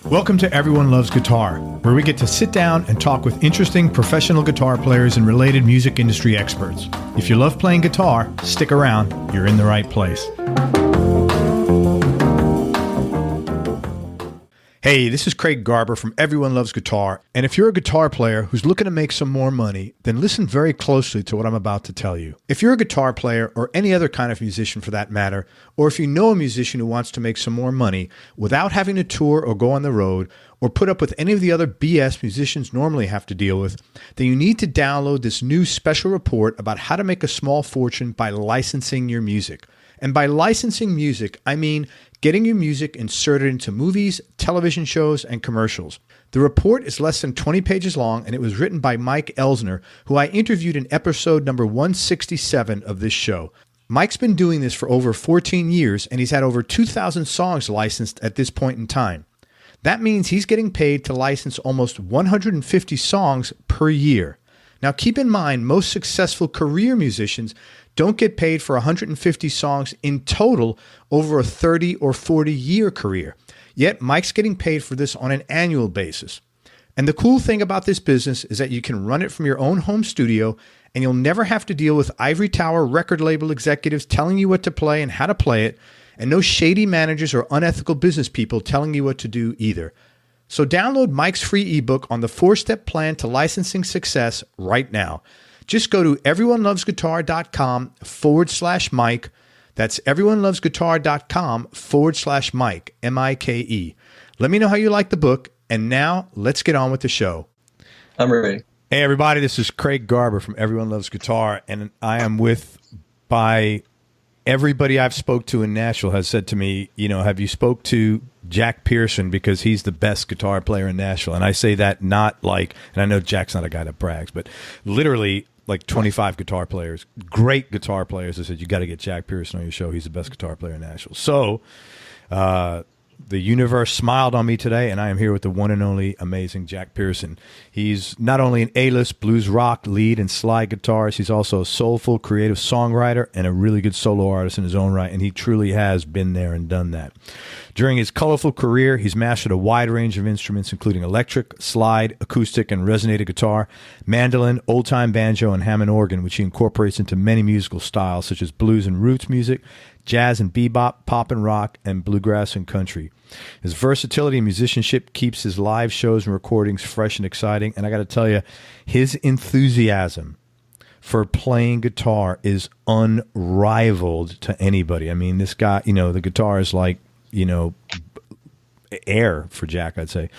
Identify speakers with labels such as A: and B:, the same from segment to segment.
A: Welcome to Everyone Loves Guitar, where we get to sit down and talk with interesting professional guitar players and related music industry experts. If you love playing guitar, stick around. You're in the right place. Hey, this is Craig Garber from Everyone Loves Guitar, and if you're a guitar player who's looking to make some more money, then listen very closely to what I'm about to tell you. If you're a guitar player, or any other kind of musician for that matter, or if you know a musician who wants to make some more money without having to tour or go on the road, or put up with any of the other BS musicians normally have to deal with, then you need to download this new special report about how to make a small fortune by licensing your music. And by licensing music, I mean getting your music inserted into movies, television shows, and commercials. The report is less than 20 pages long, and it was written by Mike Elsner, who I interviewed in episode number 167 of this show. Mike's been doing this for over 14 years, and he's had over 2,000 songs licensed at this point in time. That means he's getting paid to license almost 150 songs per year. Now, keep in mind, most successful career musicians don't get paid for 150 songs in total over a 30 or 40-year career. Yet, Mike's getting paid for this on an annual basis. And the cool thing about this business is that you can run it from your own home studio, and you'll never have to deal with ivory tower record label executives telling you what to play and how to play it, and no shady managers or unethical business people telling you what to do either. So download Mike's free ebook on the 4-step plan to licensing success right now. Just go to everyonelovesguitar.com/Mike. That's everyonelovesguitar.com/Mike, M-I-K-E. Let me know how you like the book. And now let's get on with the show.
B: I'm ready.
A: Hey, everybody. This is Craig Garber from Everyone Loves Guitar. And I am with by everybody I've spoke to in Nashville has said to me, you know, have you spoke to Jack Pearson, because he's the best guitar player in Nashville? And I say that not like, and I know Jack's not a guy that brags, but literally like 25 guitar players, great guitar players, I said, you got to get Jack Pearson on your show. He's the best guitar player in Nashville. So the universe smiled on me today, and I am here with the one and only amazing Jack Pearson. He's not only an A-list blues rock lead and slide guitarist, he's also a soulful, creative songwriter and a really good solo artist in his own right, and he truly has been there and done that. During his colorful career, he's mastered a wide range of instruments, including electric, slide, acoustic, and resonated guitar, mandolin, old-time banjo, and Hammond organ, which he incorporates into many musical styles, such as blues and roots music, jazz and bebop, pop and rock, and bluegrass and country. His versatility and musicianship keeps his live shows and recordings fresh and exciting, and I got to tell you, his enthusiasm for playing guitar is unrivaled to anybody. I mean, this guy, you know, the guitar is like, you know, air for Jack, I'd say.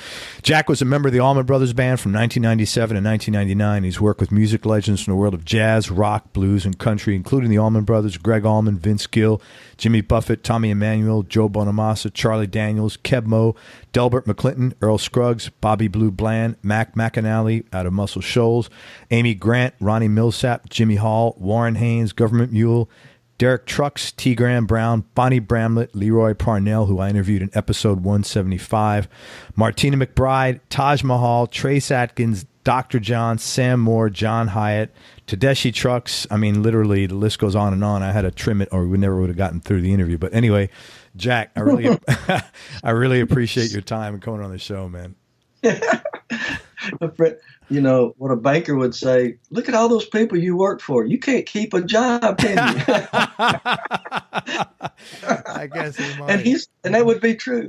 A: Jack was a member of the Allman Brothers band from 1997 to 1999. He's worked with music legends from the world of jazz, rock, blues, and country, including the Allman Brothers, Gregg Allman, Vince Gill, Jimmy Buffett, Tommy Emmanuel, Joe Bonamassa, Charlie Daniels, Keb Mo, Delbert McClinton, Earl Scruggs, Bobby Blue Bland, Mac McAnally out of Muscle Shoals, Amy Grant, Ronnie Millsap, Jimmy Hall, Warren Haynes, Government Mule, Derek Trucks, T. Graham Brown, Bonnie Bramlett, Leroy Parnell, who I interviewed in episode 175, Martina McBride, Taj Mahal, Trace Atkins, Dr. John, Sam Moore, John Hyatt, Tedeschi Trucks. I mean, literally, the list goes on and on. I had to trim it, or we never would have gotten through the interview. But anyway, Jack, I really appreciate your time and coming on the show, man.
B: You know, what a banker would say, look at all those people you work for. You can't keep a job, can you?
A: I guess he might.
B: And that would be true.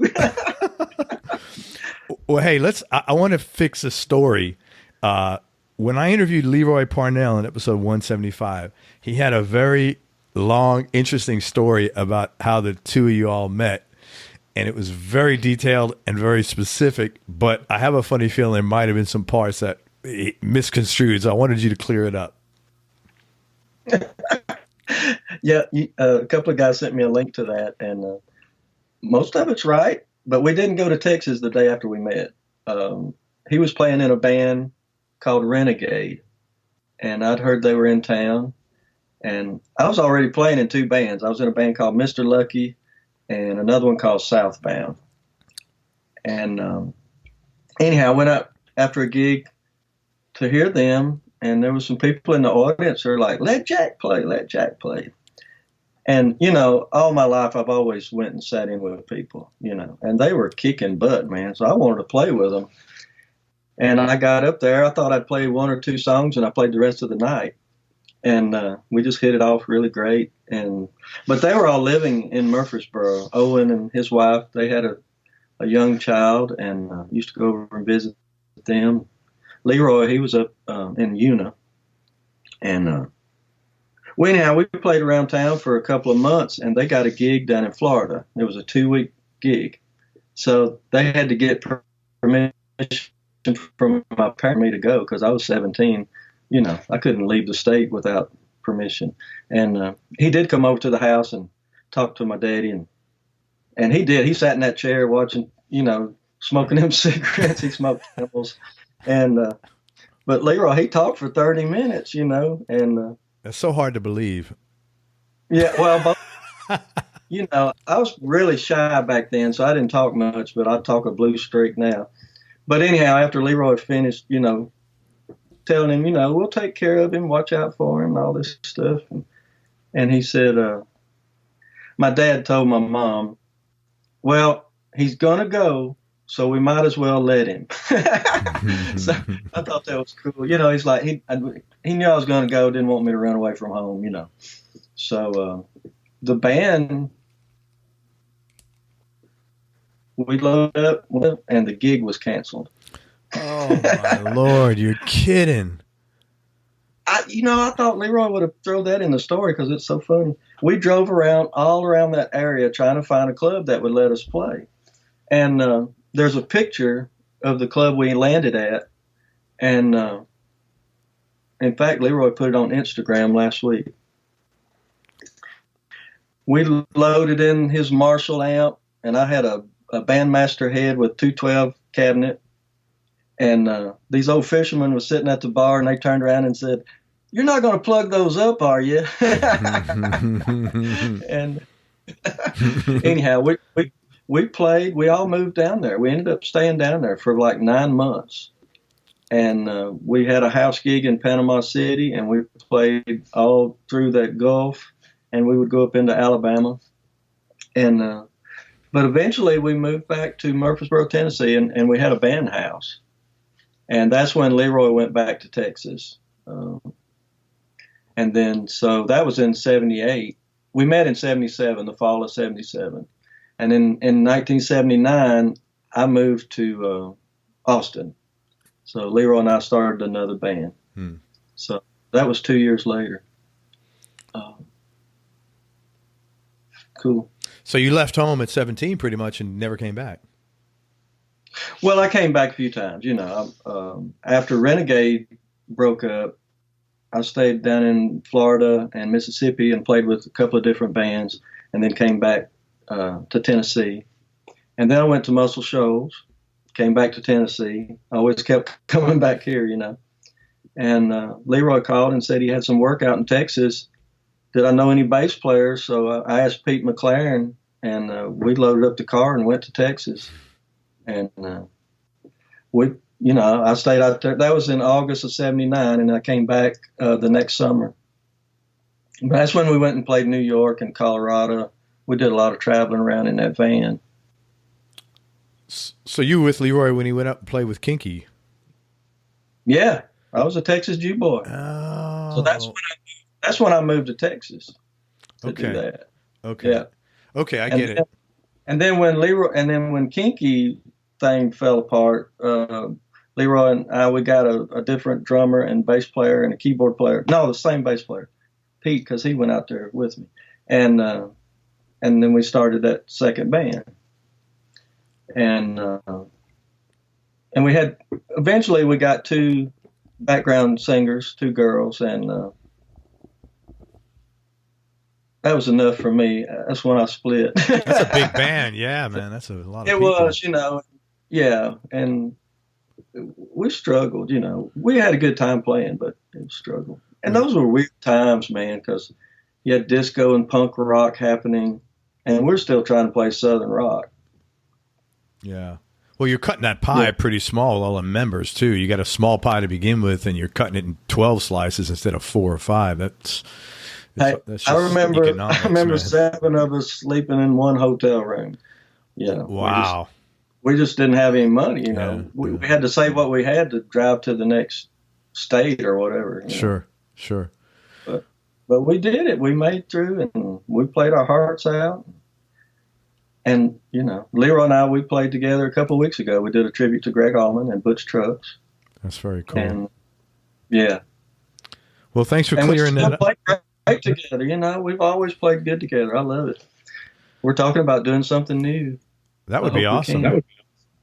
A: Well, hey, I want to fix a story. When I interviewed Leroy Parnell in episode 175, he had a very long, interesting story about how the two of you all met. And it was very detailed and very specific, but I have a funny feeling there might have been some parts that misconstrued, so I wanted you to clear it up.
B: Yeah, a couple of guys sent me a link to that, and most of it's right, but we didn't go to Texas the day after we met. He was playing in a band called Renegade, and I'd heard they were in town, and I was already playing in two bands. I was in a band called Mr. Lucky and another one called Southbound. And anyhow, I went up after a gig to hear them, and there was some people in the audience who were like, let Jack play, let Jack play. And, all my life I've always went and sat in with people, and they were kicking butt, man. So I wanted to play with them. And I got up there. I thought I'd play one or two songs, and I played the rest of the night. And we just hit it off really great. But they were all living in Murfreesboro. Owen and his wife, they had a young child, and used to go over and visit them. Leroy, he was up in Una. And we played around town for a couple of months, and they got a gig down in Florida. It was a 2-week gig. So they had to get permission from my parents for me to go because I was 17. I couldn't leave the state without permission. And he did come over to the house and talk to my daddy. And he did. He sat in that chair watching, smoking them cigarettes. He smoked Camels. But Leroy, he talked for 30 minutes, and
A: that's so hard to believe.
B: Yeah, well, I was really shy back then, so I didn't talk much, but I talk a blue streak now. But anyhow, after Leroy finished, telling him, we'll take care of him, watch out for him, and all this stuff. And he said, my dad told my mom, well, he's going to go, so we might as well let him. So I thought that was cool. He's like, he knew I was going to go, didn't want me to run away from home, So the band, we loaded up, and the gig was canceled.
A: Oh, my Lord, you're kidding.
B: I thought Leroy would have thrown that in the story because it's so funny. We drove all around that area trying to find a club that would let us play. And there's a picture of the club we landed at. And in fact, Leroy put it on Instagram last week. We loaded in his Marshall amp, and I had a Bandmaster head with 212 cabinet. And these old fishermen were sitting at the bar, and they turned around and said, "You're not going to plug those up, are you?" And anyhow, we played. We all moved down there. We ended up staying down there for like 9 months. And we had a house gig in Panama City, and we played all through that Gulf, and we would go up into Alabama. And but eventually we moved back to Murfreesboro, Tennessee, and we had a band house. And that's when Leroy went back to Texas. And then, so that was in 78. We met in 77, the fall of 77. And in 1979, I moved to Austin. So Leroy and I started another band. So that was 2 years later. Cool.
A: So you left home at 17 pretty much and never came back.
B: Well, I came back a few times. After Renegade broke up, I stayed down in Florida and Mississippi and played with a couple of different bands, and then came back to Tennessee. And then I went to Muscle Shoals, came back to Tennessee. I always kept coming back here, And Leroy called and said he had some work out in Texas. Did I know any bass players? So I asked Pete McLaren, and we loaded up the car and went to Texas. And I stayed out there. That was in August of 79, and I came back the next summer. But that's when we went and played New York and Colorado. We did a lot of traveling around in that van.
A: So you were with Leroy when he went up and played with Kinky?
B: Yeah, I was a Texas Jew boy.
A: Oh.
B: So that's when I moved to Texas to do that.
A: Okay. Yeah. Okay, I get it.
B: And then when Kinky thing fell apart, Leroy and I, we got a different drummer and bass player and a keyboard player. No, the same bass player, Pete, because he went out there with me. And then we started that second band. And we had, eventually we got 2 background singers, 2 girls, and that was enough for me. That's when I split.
A: That's a big band. Yeah, man. That's a lot of
B: people. It was, yeah. And we struggled, We had a good time playing, but it was a struggle. And those were weird times, man, because you had disco and punk rock happening, and we're still trying to play Southern rock.
A: Yeah. Well, you're cutting that pie pretty small, all the members, too. You got a small pie to begin with, and you're cutting it in 12 slices instead of 4 or 5.
B: Hey,
A: That's
B: I
A: just
B: remember
A: economics,
B: I remember
A: man.
B: 7 of us sleeping in one hotel room. Yeah,
A: Wow.
B: we just didn't have any money.
A: Yeah.
B: We had to save what we had to drive to the next state or whatever.
A: Sure. Sure.
B: But we did it. We made through, and we played our hearts out. And Leroy and I, we played together a couple of weeks ago. We did a tribute to Gregg Allman and Butch Trucks.
A: That's very cool.
B: And yeah.
A: Well, thanks for
B: And
A: clearing
B: we still
A: that
B: play great together. We've always played good together. I love it. We're talking about doing something new.
A: That would be awesome.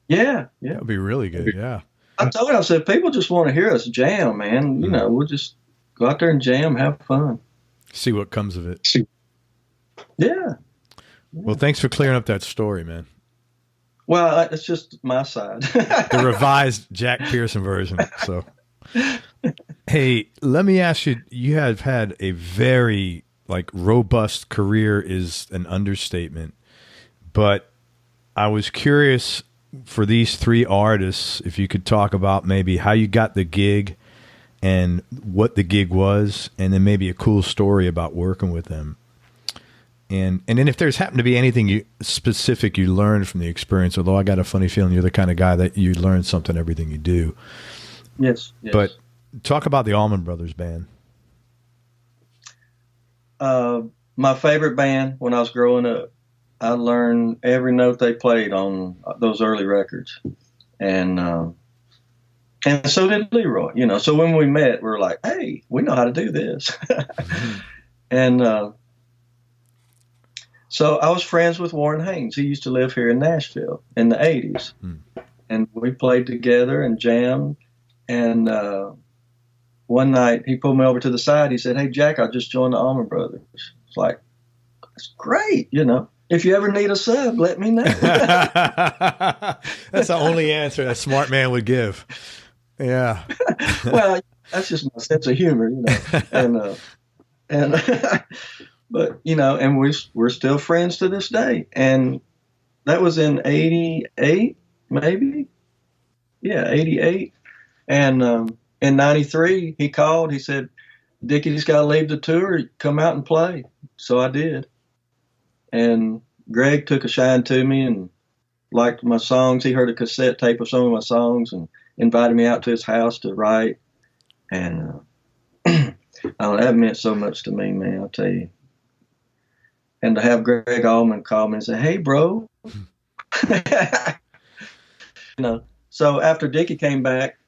B: Yeah.
A: That would be really good. Yeah.
B: I told him, I said, people just want to hear us jam, man. We'll just go out there and jam, have fun.
A: See what comes of it.
B: Yeah.
A: Well, thanks for clearing up that story, man.
B: Well, it's just my side.
A: The revised Jack Pearson version. So, hey, let me ask you, you have had a very robust career is an understatement, but I was curious for these three artists, if you could talk about maybe how you got the gig and what the gig was, and then maybe a cool story about working with them. And then if there's happened to be anything specific you learned from the experience, although I got a funny feeling you're the kind of guy that you learn something everything you do.
B: Yes.
A: But talk about the Allman Brothers band.
B: My favorite band when I was growing up. I learned every note they played on those early records. And so did Leroy, So when we met, we were like, hey, we know how to do this. And so I was friends with Warren Haynes. He used to live here in Nashville in the 80s. And we played together and jammed. And one night he pulled me over to the side. He said, hey, Jack, I just joined the Allman Brothers. It's like, that's great, If you ever need a sub, let me know.
A: That's the only answer that smart man would give. Yeah.
B: Well, that's just my sense of humor, And but and we're still friends to this day. And that was in '88, maybe. Yeah, '88. And in '93, he called. He said, "Dickey's got to leave the tour. Come out and play." So I did. And Gregg took a shine to me and liked my songs. He heard a cassette tape of some of my songs and invited me out to his house to write. And that meant so much to me, man, I'll tell you. And to have Gregg Allman call me and say, hey, bro. So after Dickey came back,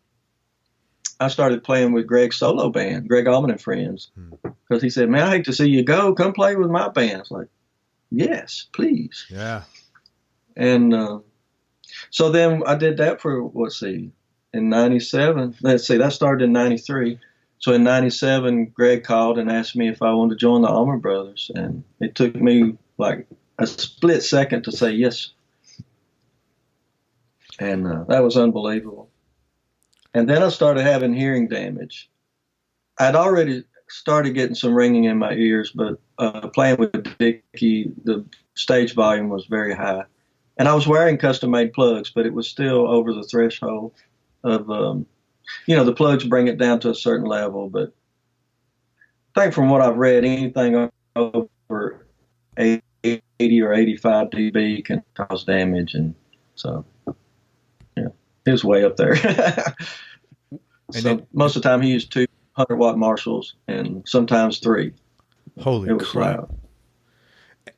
B: I started playing with Gregg's solo band, Gregg Allman and Friends. Because he said, man, I hate to see you go. Come play with my band. I was like, yes, please.
A: Yeah.
B: And so then I did that for, in 97. Let's see, that started in 93. So in 97, Gregg called and asked me if I wanted to join the Allman Brothers. And it took me like a split second to say yes. And that was unbelievable. And then I started having hearing damage. I'd already started getting some ringing in my ears, but playing with Dickey, the stage volume was very high. And I was wearing custom-made plugs, but it was still over the threshold of, the plugs bring it down to a certain level. But I think from what I've read, anything over 80 or 85 dB can cause damage. And so, yeah, it was way up there. Most of the time he used 200-watt Marshalls and sometimes 3.
A: Holy
B: it was
A: crap.
B: Loud.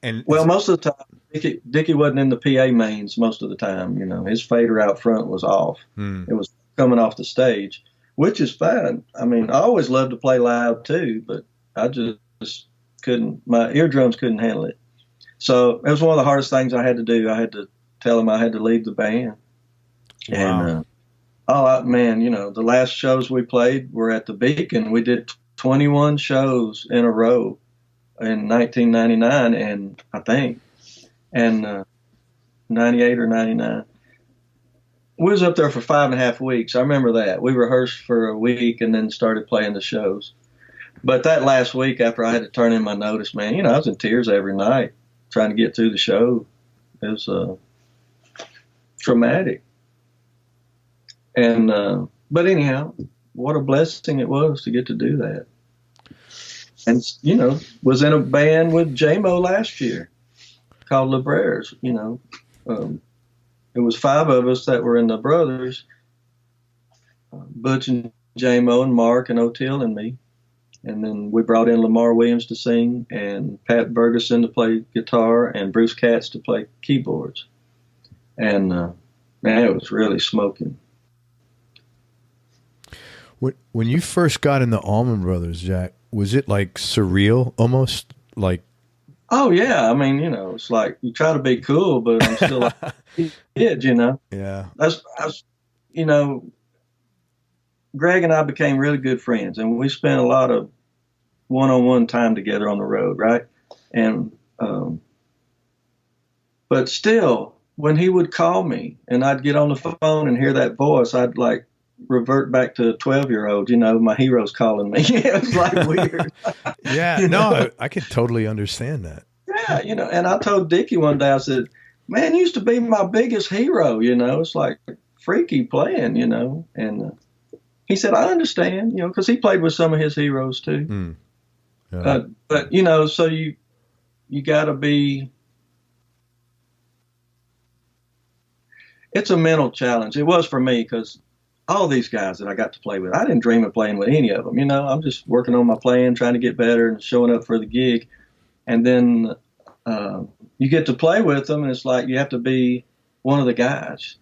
B: And most of the time, Dickey wasn't in the PA mains most of the time. His fader out front was off. It was coming off the stage, which is fine. I mean, I always loved to play loud too, but I just couldn't. My eardrums couldn't handle it. So it was one of the hardest things I had to do. I had to tell him I had to leave the band.
A: Wow.
B: And the last shows we played were at the Beacon. We did 21 shows in a row in 1999, and I think, and 98 or 99. We was up there for 5.5 weeks. I remember that. We rehearsed for a week and then started playing the shows. But that last week after I had to turn in my notice, man, I was in tears every night trying to get through the show. It was traumatic. And but anyhow, what a blessing it was to get to do that. and was in a band with J-Mo last year called Libraires. It was 5 of us that were in the Brothers, Butch and J-Mo and Mark and O'Teal and me. And then we brought in Lamar Williams to sing and Pat Bergeson to play guitar and Bruce Katz to play keyboards. And man, it was really smoking.
A: When you first got in the Allman Brothers, Jack, was it like surreal, almost like?
B: Oh yeah, I mean, it's like you try to be cool, but I'm still like a kid,
A: Yeah.
B: That's Gregg and I became really good friends, and we spent a lot of one-on-one time together on the road, right? And but still, when he would call me and I'd get on the phone and hear that voice, I'd like revert back to a 12-year-old. My hero's calling me. It was like weird.
A: Yeah, no, I could totally understand that.
B: Yeah, and I told Dickey one day, I said, man, you used to be my biggest hero, it's like freaky playing, and he said, I understand, because he played with some of his heroes too.
A: Mm. Yeah.
B: But, so you got to be, it's a mental challenge. It was for me because all these guys that I got to play with, I didn't dream of playing with any of them. I'm just working on my playing, trying to get better and showing up for the gig. And then you get to play with them, and it's like you have to be one of the guys.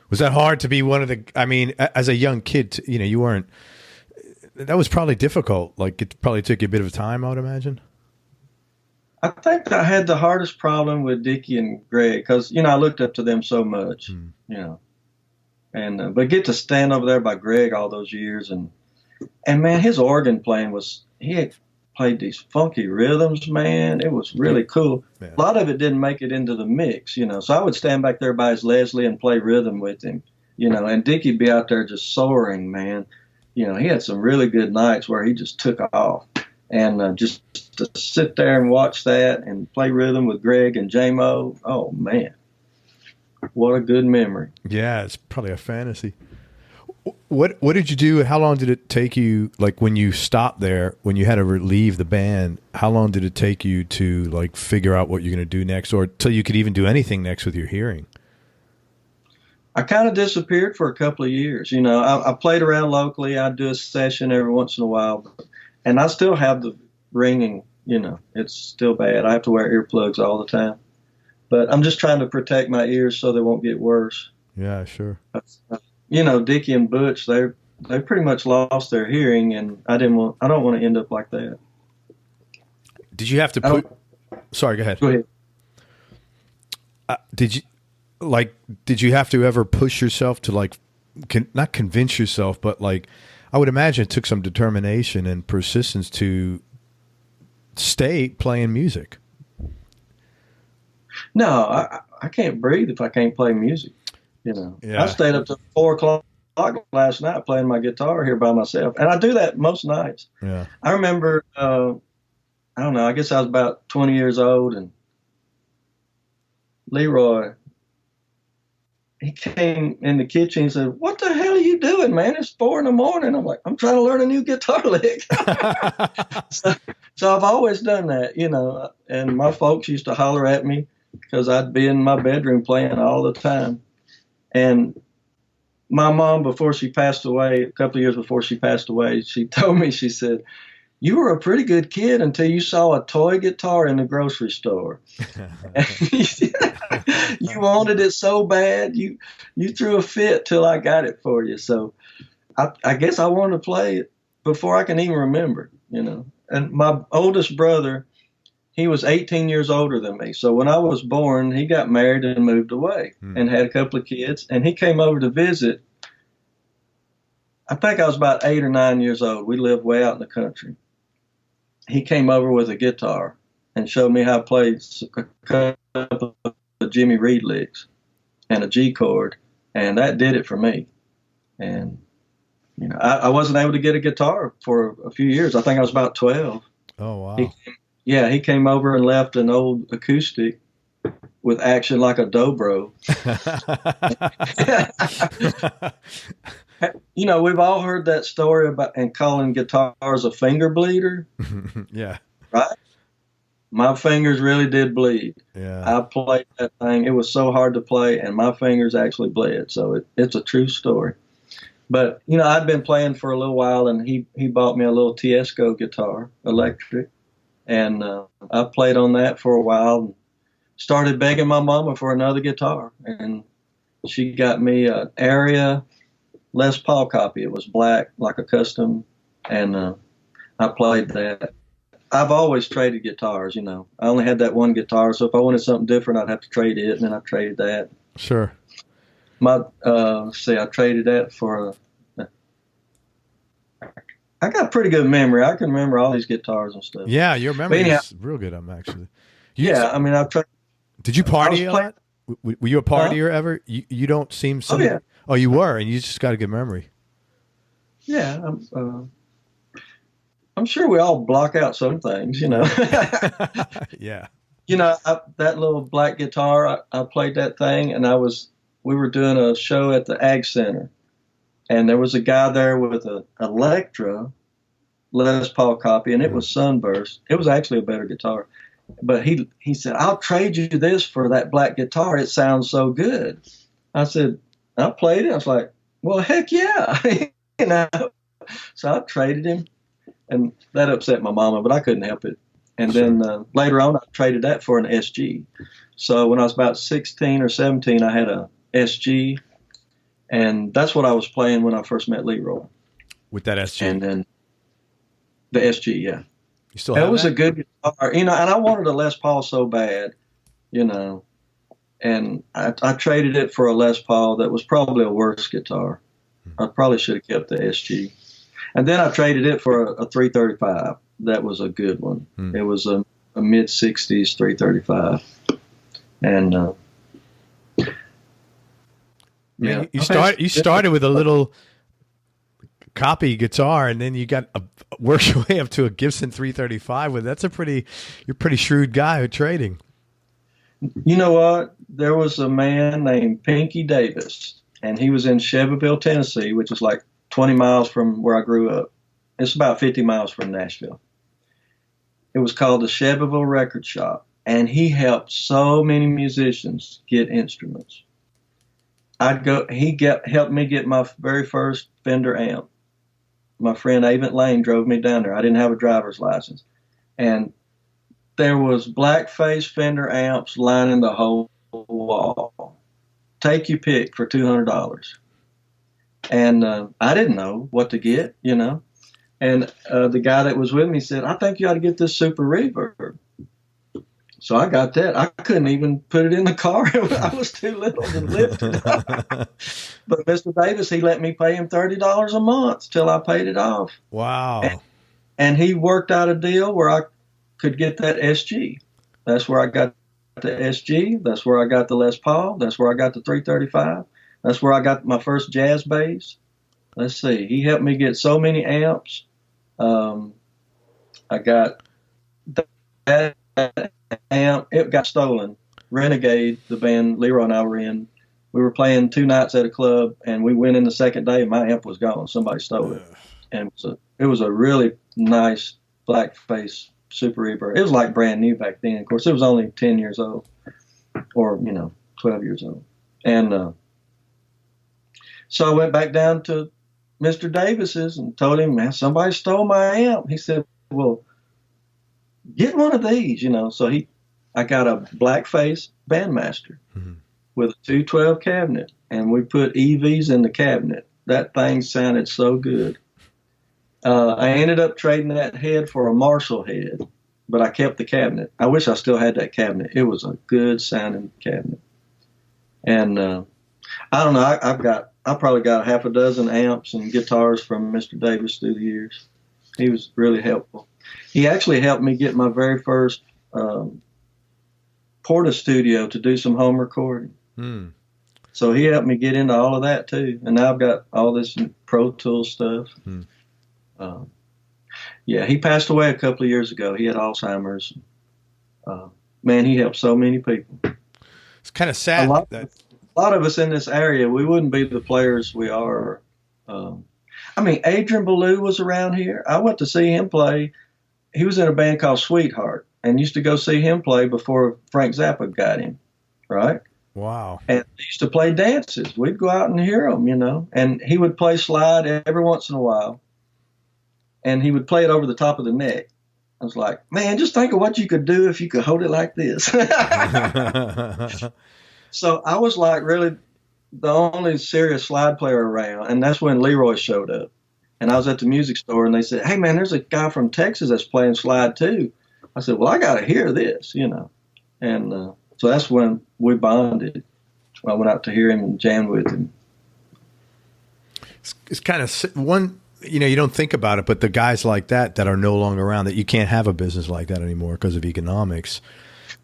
A: Was that hard to be one of the? I mean, as a young kid, you weren't. That was probably difficult. Like it probably took you a bit of time, I would imagine.
B: I think I had the hardest problem with Dickey and Gregg because I looked up to them so much. And but get to stand over there by Gregg all those years, and man, his organ playing he had played these funky rhythms, man. It was really cool. Yeah. A lot of it didn't make it into the mix, so I would stand back there by his Leslie and play rhythm with him, and Dickey'd be out there just soaring, man. He had some really good nights where he just took off, and just to sit there and watch that and play rhythm with Gregg and J-Mo, oh man, what a good memory.
A: Yeah, it's probably a fantasy. What did you do? How long did it take you, like when you stopped there, when you had to leave the band, how long did it take you to like figure out what you're going to do next, or till you could even do anything next with your hearing?
B: I kind of disappeared for a couple of years. I played around locally. I'd do a session every once in a while, and I still have the ringing, it's still bad. I have to wear earplugs all the time, but I'm just trying to protect my ears so they won't get worse.
A: Yeah, sure.
B: Dickey and Butch, they pretty much lost their hearing, and I don't want to end up like that.
A: Did you have to put? Sorry, go ahead.
B: Go ahead.
A: Did you have to ever push yourself to like, not convince yourself, but like, I would imagine it took some determination and persistence to stay playing music.
B: No, I can't breathe if I can't play music.
A: Yeah.
B: I stayed up to 4:00 last night playing my guitar here by myself, and I do that most nights.
A: Yeah.
B: I remember, I don't know, I guess I was about 20 years old, and Leroy, he came in the kitchen and said, "What the hell are you doing, man? It's 4 a.m. I'm like, "I'm trying to learn a new guitar lick." so I've always done that, and my folks used to holler at me because I'd be in my bedroom playing all the time. And my mom, before she passed away, a couple of years before she passed away, she told me, she said, "You were a pretty good kid until you saw a toy guitar in the grocery store. You wanted it so bad, you threw a fit till I got it for you." So I guess I wanted to play it before I can even remember, And my oldest brother, he was 18 years older than me. So when I was born, he got married and moved away and had a couple of kids. And he came over to visit. I think I was about 8 or 9 years old. We lived way out in the country. He came over with a guitar and showed me how to play a couple of Jimmy Reed licks and a G chord. And that did it for me. And, I wasn't able to get a guitar for a few years. I think I was about 12.
A: Oh, wow.
B: He came over and left an old acoustic with action like a dobro. You know, we've all heard that story about and calling guitars a finger bleeder,
A: Yeah.
B: right? My fingers really did bleed.
A: Yeah.
B: I played that thing. It was so hard to play, and my fingers actually bled. So it's a true story. But you know, I'd been playing for a little while, and he bought me a little Tiesco guitar, electric, and I played on that for a while. And started begging my mama for another guitar, and she got me an Area Les Paul copy. It was black, like a custom, and I played that. I've always traded guitars, you know. I only had that one guitar, so if I wanted something different, I'd have to trade it, and then I traded that.
A: Sure.
B: I traded that for I got pretty good memory. I can remember all these guitars and stuff.
A: Yeah, your memory is real good. I'm actually.
B: I mean, I've tried.
A: Did you party a lot? Were you a partier ever? You don't seem so.
B: Oh, yeah.
A: Oh, you were, and you just got a good memory.
B: Yeah, I'm sure we all block out some things, you know.
A: Yeah.
B: You know, that little black guitar, I played that thing, and we were doing a show at the Ag Center, and there was a guy there with a Electra Les Paul copy, and it was Sunburst. It was actually a better guitar, but he said, "I'll trade you this for that black guitar. It sounds so good." I said, I played it. I was like, "Well, heck yeah," you know. So I traded him, and that upset my mama, but I couldn't help it. And then later on, I traded that for an SG. So when I was about 16 or 17, I had a SG, and that's what I was playing when I first met Leroy.
A: With that SG?
B: And then the SG, yeah.
A: You still have
B: that? It was
A: that?
B: a good guitar, you know, and I wanted a Les Paul so bad, you know, and I traded it for a Les Paul that was probably a worse guitar. I probably should have kept the SG. And then I traded it for a 335. That was a good one. It was a mid-60s 335. And yeah,
A: you started with a little copy guitar, and then you got worked your way up to a Gibson 335. With you're a pretty shrewd guy with trading.
B: You know what? There was a man named Pinky Davis, and he was in Shelbyville, Tennessee, which is like 20 miles from where I grew up. It's about 50 miles from Nashville. It was called the Shelbyville Record Shop, and he helped so many musicians get instruments. He helped me get my very first Fender amp. My friend Avent Lane drove me down there. I didn't have a driver's license. And there was blackface Fender amps lining the whole wall. Take your pick for $200. And I didn't know what to get, you know. And the guy that was with me said, "I think you ought to get this Super Reverb." So I got that. I couldn't even put it in the car. I was too little to lift it up. But Mr. Davis, he let me pay him $30 a month till I paid it off.
A: Wow.
B: And he worked out a deal where I could get that SG. That's where I got the SG. That's where I got the Les Paul. That's where I got the 335. That's where I got my first jazz bass. Let's see. He helped me get so many amps. I got that amp. It got stolen. Renegade, the band Leroy and I were in, we were playing 2 nights at a club, and we went in the second day, and my amp was gone. Somebody stole it. And it was a really nice blackface Super Reverb. It was like brand new back then. Of course, it was only 10 years old, or, 12 years old. And so I went back down to Mr. Davis's and told him, "Man, somebody stole my amp." He said, "Well, get one of these, So I got a blackface Bandmaster with a 212 cabinet, and we put EVs in the cabinet. That thing sounded so good. I ended up trading that head for a Marshall head, but I kept the cabinet. I wish I still had that cabinet. It was a good sounding cabinet. And I don't know. I probably got half a dozen amps and guitars from Mr. Davis through the years. He was really helpful. He actually helped me get my very first Porta studio to do some home recording. So he helped me get into all of that too. And now I've got all this Pro Tools stuff. Yeah, he passed away a couple of years ago. He had Alzheimer's. Man, he helped so many people.
A: It's kind of sad.
B: A lot of us in this area, we wouldn't be the players we are I mean, Adrian Ballou was around here. I went to see him play. He was in a band called Sweetheart and used to go see him play before Frank Zappa got him, right?
A: Wow.
B: And they used to play dances. We'd go out and hear them, and he would play slide every once in a while. And he would play it over the top of the neck. I was like, man, just think of what you could do if you could hold it like this. So I was like really the only serious slide player around. And that's when Leroy showed up. And I was at the music store and they said, hey, man, there's a guy from Texas that's playing slide too. I said, well, I got to hear this, And so that's when we bonded. I went out to hear him and jammed with him.
A: It's kind of one, you don't think about it, but the guys like that are no longer around, that you can't have a business like that anymore because of economics.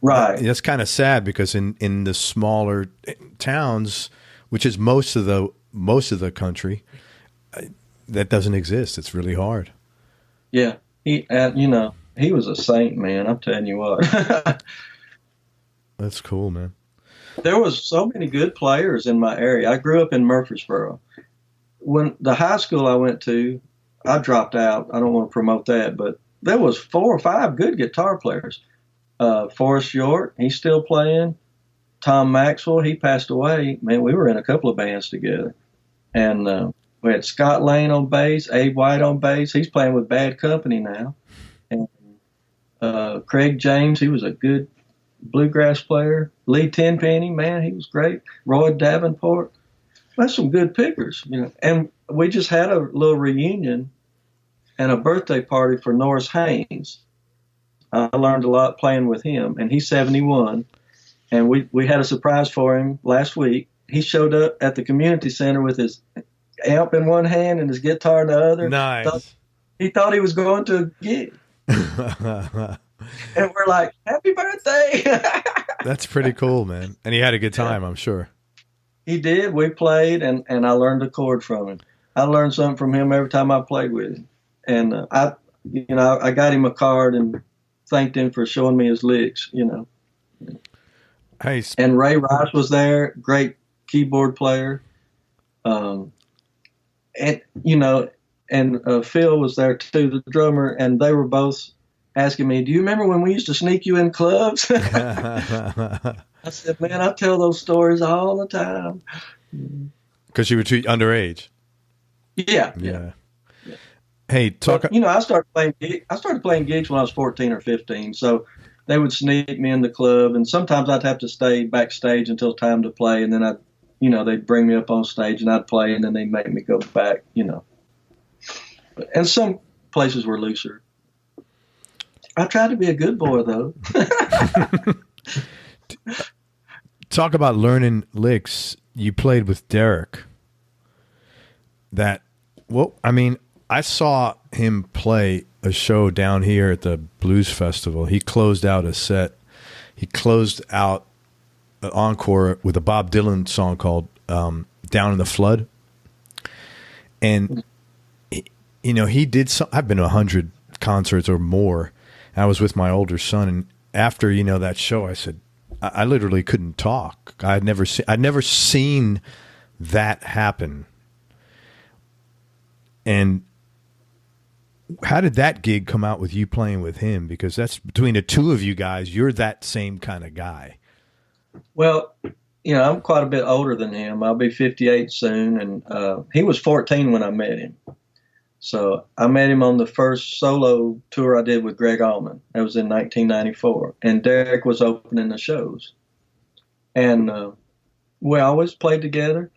B: Right.
A: That's kind of sad because in the smaller towns, which is most of the country, that doesn't exist. It's really hard.
B: Yeah. He was a saint, man. I'm telling you what.
A: That's cool, man.
B: There was so many good players in my area. I grew up in Murfreesboro. When the high school I went to, I dropped out. I don't want to promote that, but there was 4 or 5 good guitar players. Forrest York, he's still playing. Tom Maxwell, he passed away. Man, we were in a couple of bands together. And we had Scott Lane on bass, Abe White on bass. He's playing with Bad Company now. And Craig James, he was a good bluegrass player. Lee Tenpenny, man, he was great. Roy Davenport. That's some good pickers, And we just had a little reunion and a birthday party for Norris Haynes. I learned a lot playing with him, and he's 71. And we had a surprise for him last week. He showed up at the community center with his amp in one hand and his guitar in the other.
A: Nice.
B: He thought he was going to a gig. And we're like, happy birthday.
A: That's pretty cool, man. And he had a good time, I'm sure.
B: He did. We played, and I learned a chord from him. I learned something from him every time I played with him. And I got him a card and thanked him for showing me his licks,
A: Hey,
B: and Ray Rice was there, great keyboard player. And Phil was there too, the drummer, and they were both asking me, do you remember when we used to sneak you in clubs? I said, man, I tell those stories all the time.
A: Because you were too underage.
B: Yeah.
A: Hey, talk.
B: But, I started playing gigs when I was 14 or 15. So they would sneak me in the club, and sometimes I'd have to stay backstage until time to play, and then they'd bring me up on stage and I'd play, and then they'd make me go back, And some places were looser. I tried to be a good boy, though.
A: Talk about learning licks. You played with Derek. I saw him play a show down here at the Blues Festival. He closed out a set. He closed out an encore with a Bob Dylan song called Down in the Flood. And, he did some. I've been to 100 concerts or more. I was with my older son, and after that show, I said, I literally couldn't talk. I'd never seen that happen. And how did that gig come out with you playing with him? Because that's between the two of you guys. You're that same kind of guy.
B: Well, I'm quite a bit older than him. I'll be 58 soon, and he was 14 when I met him. So I met him on the first solo tour I did with Gregg Allman. That was in 1994. And Derek was opening the shows. And we always played together.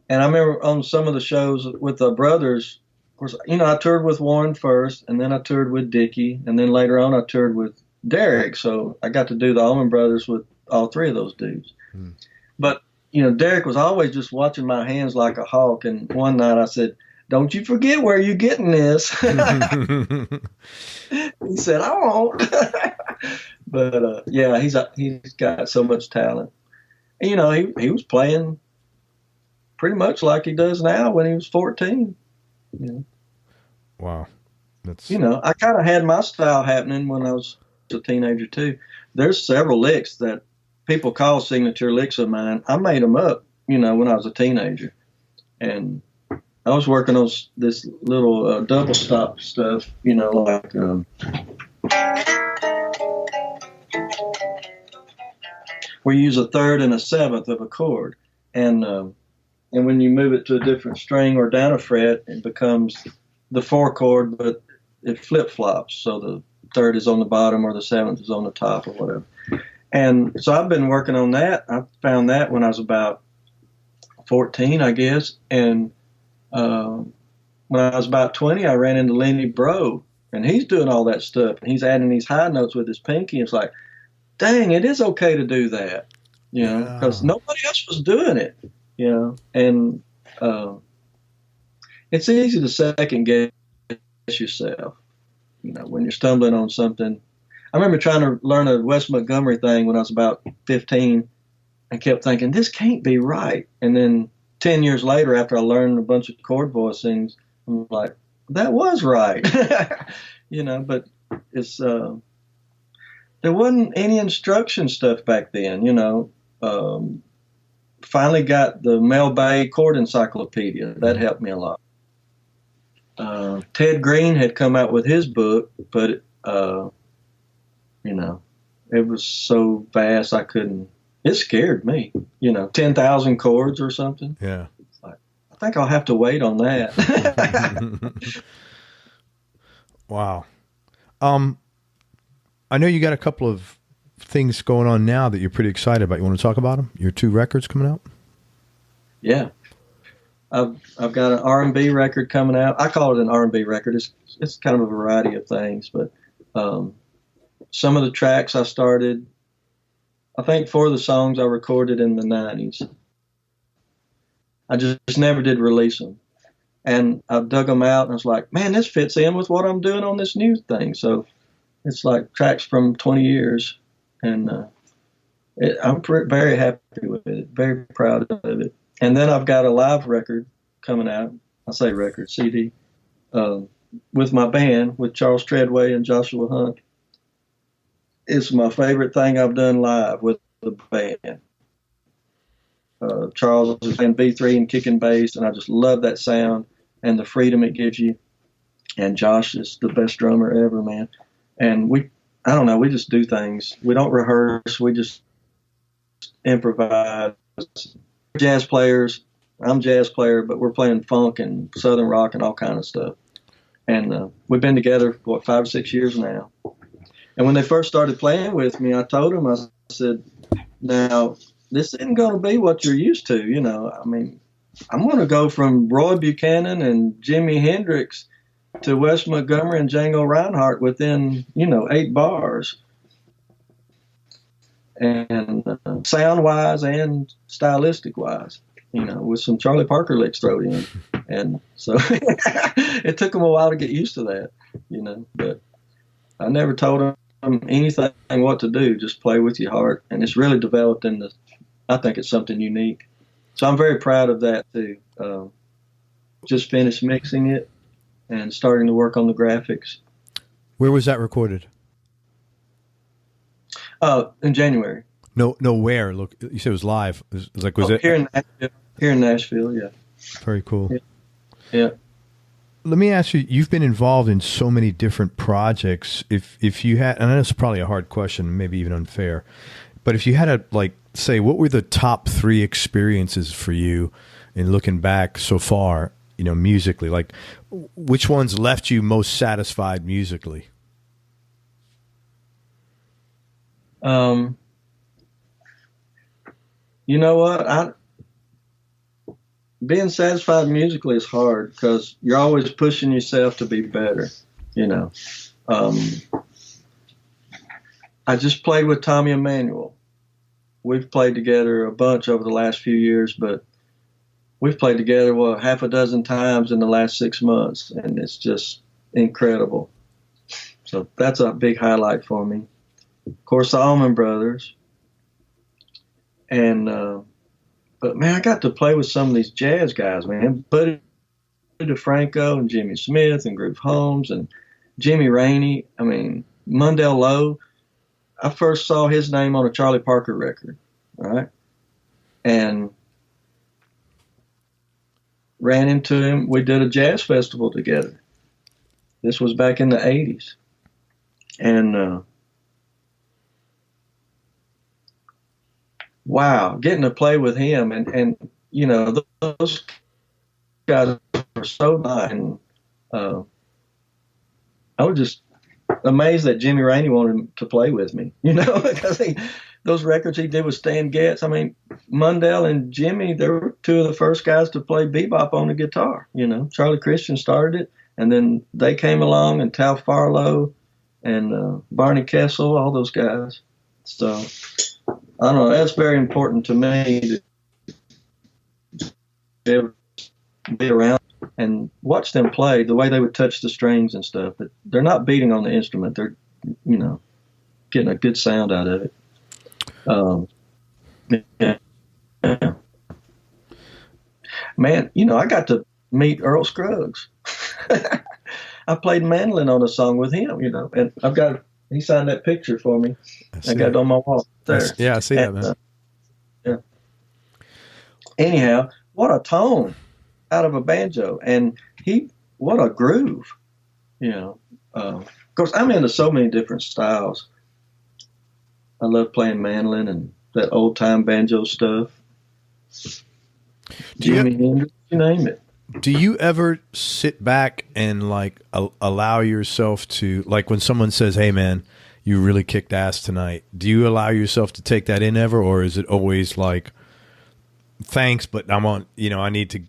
B: And I remember on some of the shows with the brothers, of course, I toured with Warren first, and then I toured with Dickey, and then later on I toured with Derek. So I got to do the Allman Brothers with all 3 of those dudes. But, Derek was always just watching my hands like a hawk. And one night I said, don't you forget where you're getting this. He said, I won't. But, he's got so much talent. And, he was playing pretty much like he does now when he was 14.
A: Wow. That's...
B: I kind of had my style happening when I was a teenager, too. There's several licks that people call signature licks of mine. I made them up, when I was a teenager. And I was working on this little double stop stuff, like we use a third and a seventh of a chord, and when you move it to a different string or down a fret, it becomes the 4 chord, but it flip flops. So the third is on the bottom or the seventh is on the top or whatever. And so I've been working on that. I found that when I was about 14, I guess. And when I was about 20, I ran into Lenny Bro, and he's doing all that stuff. And he's adding these high notes with his pinky. It's like, dang, it is okay to do that, because nobody else was doing it, And it's easy to second guess yourself, when you're stumbling on something. I remember trying to learn a Wes Montgomery thing when I was about 15 and kept thinking, this can't be right. And then 10 years later, after I learned a bunch of chord voicings, I'm like, that was right. But it's, there wasn't any instruction stuff back then, Finally got the Mel Bay chord encyclopedia. That helped me a lot. Ted Green had come out with his book, but, it was so vast it scared me, 10,000 chords or something.
A: Yeah.
B: It's like, I think I'll have to wait on that.
A: Wow. I know you got a couple of things going on now that you're pretty excited about. You want to talk about them? Your 2 records coming out?
B: Yeah. I've got an R&B record coming out. I call it an R&B record. It's kind of a variety of things, but some of the tracks I started, I think 4 of the songs I recorded in the 90s. I just never did release them. And I dug them out and I was like, man, this fits in with what I'm doing on this new thing. So it's like tracks from 20 years. And I'm very happy with it, very proud of it. And then I've got a live record coming out. I say record, CD, with my band, with Charles Treadway and Joshua Hunt. It's my favorite thing I've done live with the band. Charles is playing B3 and kicking bass, and I just love that sound and the freedom it gives you. And Josh is the best drummer ever, man. And I don't know, we just do things. We don't rehearse. We just improvise. Jazz players. I'm a jazz player, but we're playing funk and southern rock and all kind of stuff. And we've been together for 5 or 6 years now. And when they first started playing with me, I told them, I said, now, this isn't going to be what you're used to, I mean, I'm going to go from Roy Buchanan and Jimi Hendrix to Wes Montgomery and Django Reinhardt within, 8 bars. And sound-wise and stylistic-wise, with some Charlie Parker licks thrown in. And so it took them a while to get used to that, but I never told them anything what to do, just play with your heart. And it's really developed I think it's something unique. So I'm very proud of that too. Just finished mixing it and starting to work on the graphics.
A: Where was that recorded?
B: In January.
A: No, where? Look, you said it was live. It was like, was it
B: here in Nashville? Yeah.
A: Very cool.
B: Yeah.
A: Let me ask you, you've been involved in so many different projects. If you had, and I know it's probably a hard question, maybe even unfair, but if you had to say, what were the top 3 experiences for you in looking back so far, musically, which ones left you most satisfied musically?
B: You know what? Being satisfied musically is hard because you're always pushing yourself to be better, I just played with Tommy Emmanuel. We've played together a bunch over the last few years, but we've played together, half a dozen times in the last 6 months, and it's just incredible. So that's a big highlight for me. Of course, the Allman Brothers. And, but man, I got to play with some of these jazz guys, man. Buddy DeFranco and Jimmy Smith and Groove Holmes and Jimmy Rainey. I mean, Mundell Lowe. I first saw his name on a Charlie Parker record, right? And ran into him. We did a jazz festival together. This was back in the 80s. And wow, getting to play with him. And you know, those guys were so nice. And I was just amazed that Jimmy Rainey wanted to play with me, you know, because those records he did with Stan Getz. I mean, Mundell and Jimmy, they were two of the first guys to play bebop on the guitar. You know, Charlie Christian started it, and then they came along, and Tal Farlow and Barney Kessel, all those guys. So, I don't know, that's very important to me to be able to be around and watch them play, the way they would touch the strings and stuff. But they're not beating on the instrument. They're, you know, getting a good sound out of it. Yeah. Man, you know, I got to meet Earl Scruggs. I played mandolin on a song with him, you know, and he signed that picture for me. I got it on my wall there.
A: Yeah, I see that, man.
B: Yeah. Anyhow, what a tone out of a banjo, and what a groove, you know. Of course, I'm into so many different styles. I love playing mandolin and that old time banjo stuff. Jimi Hendrix, you name it.
A: Do you ever sit back and like allow yourself to, like when someone says, "Hey, man, you really kicked ass tonight"? Do you allow yourself to take that in ever, or is it always like, "Thanks, but I'm on. You know, I need to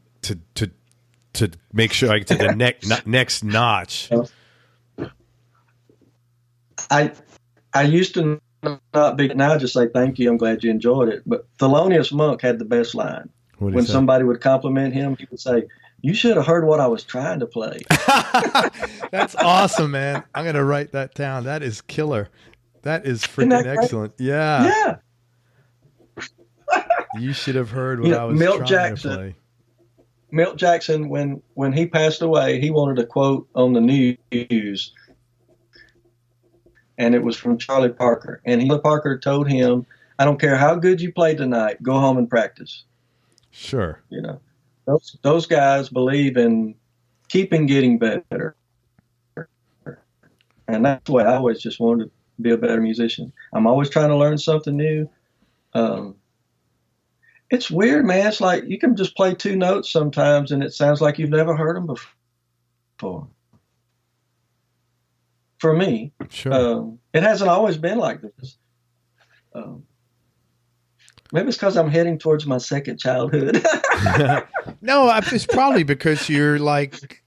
A: make sure I get to the next notch"?
B: I used to not be. Now I just say thank you. I'm glad you enjoyed it. But Thelonious Monk had the best line. When somebody would compliment him, he would say, "You should have heard what I was trying to play."
A: That's awesome, man. I'm going to write that down. That is killer. That is freaking excellent. Yeah.
B: Yeah.
A: You should have heard what I was trying to play.
B: Milt Jackson, when he passed away, he wanted a quote on the news, and it was from Charlie Parker. And Charlie Parker told him, "I don't care how good you play tonight, go home and practice."
A: Sure.
B: You know, those guys believe in keeping getting better. And that's why I always just wanted to be a better musician. I'm always trying to learn something new. It's weird, man. It's like you can just play two notes sometimes and it sounds like you've never heard them before. For me,
A: sure.
B: It hasn't always been like this. Maybe it's because I'm heading towards my second childhood.
A: No, it's probably because you're like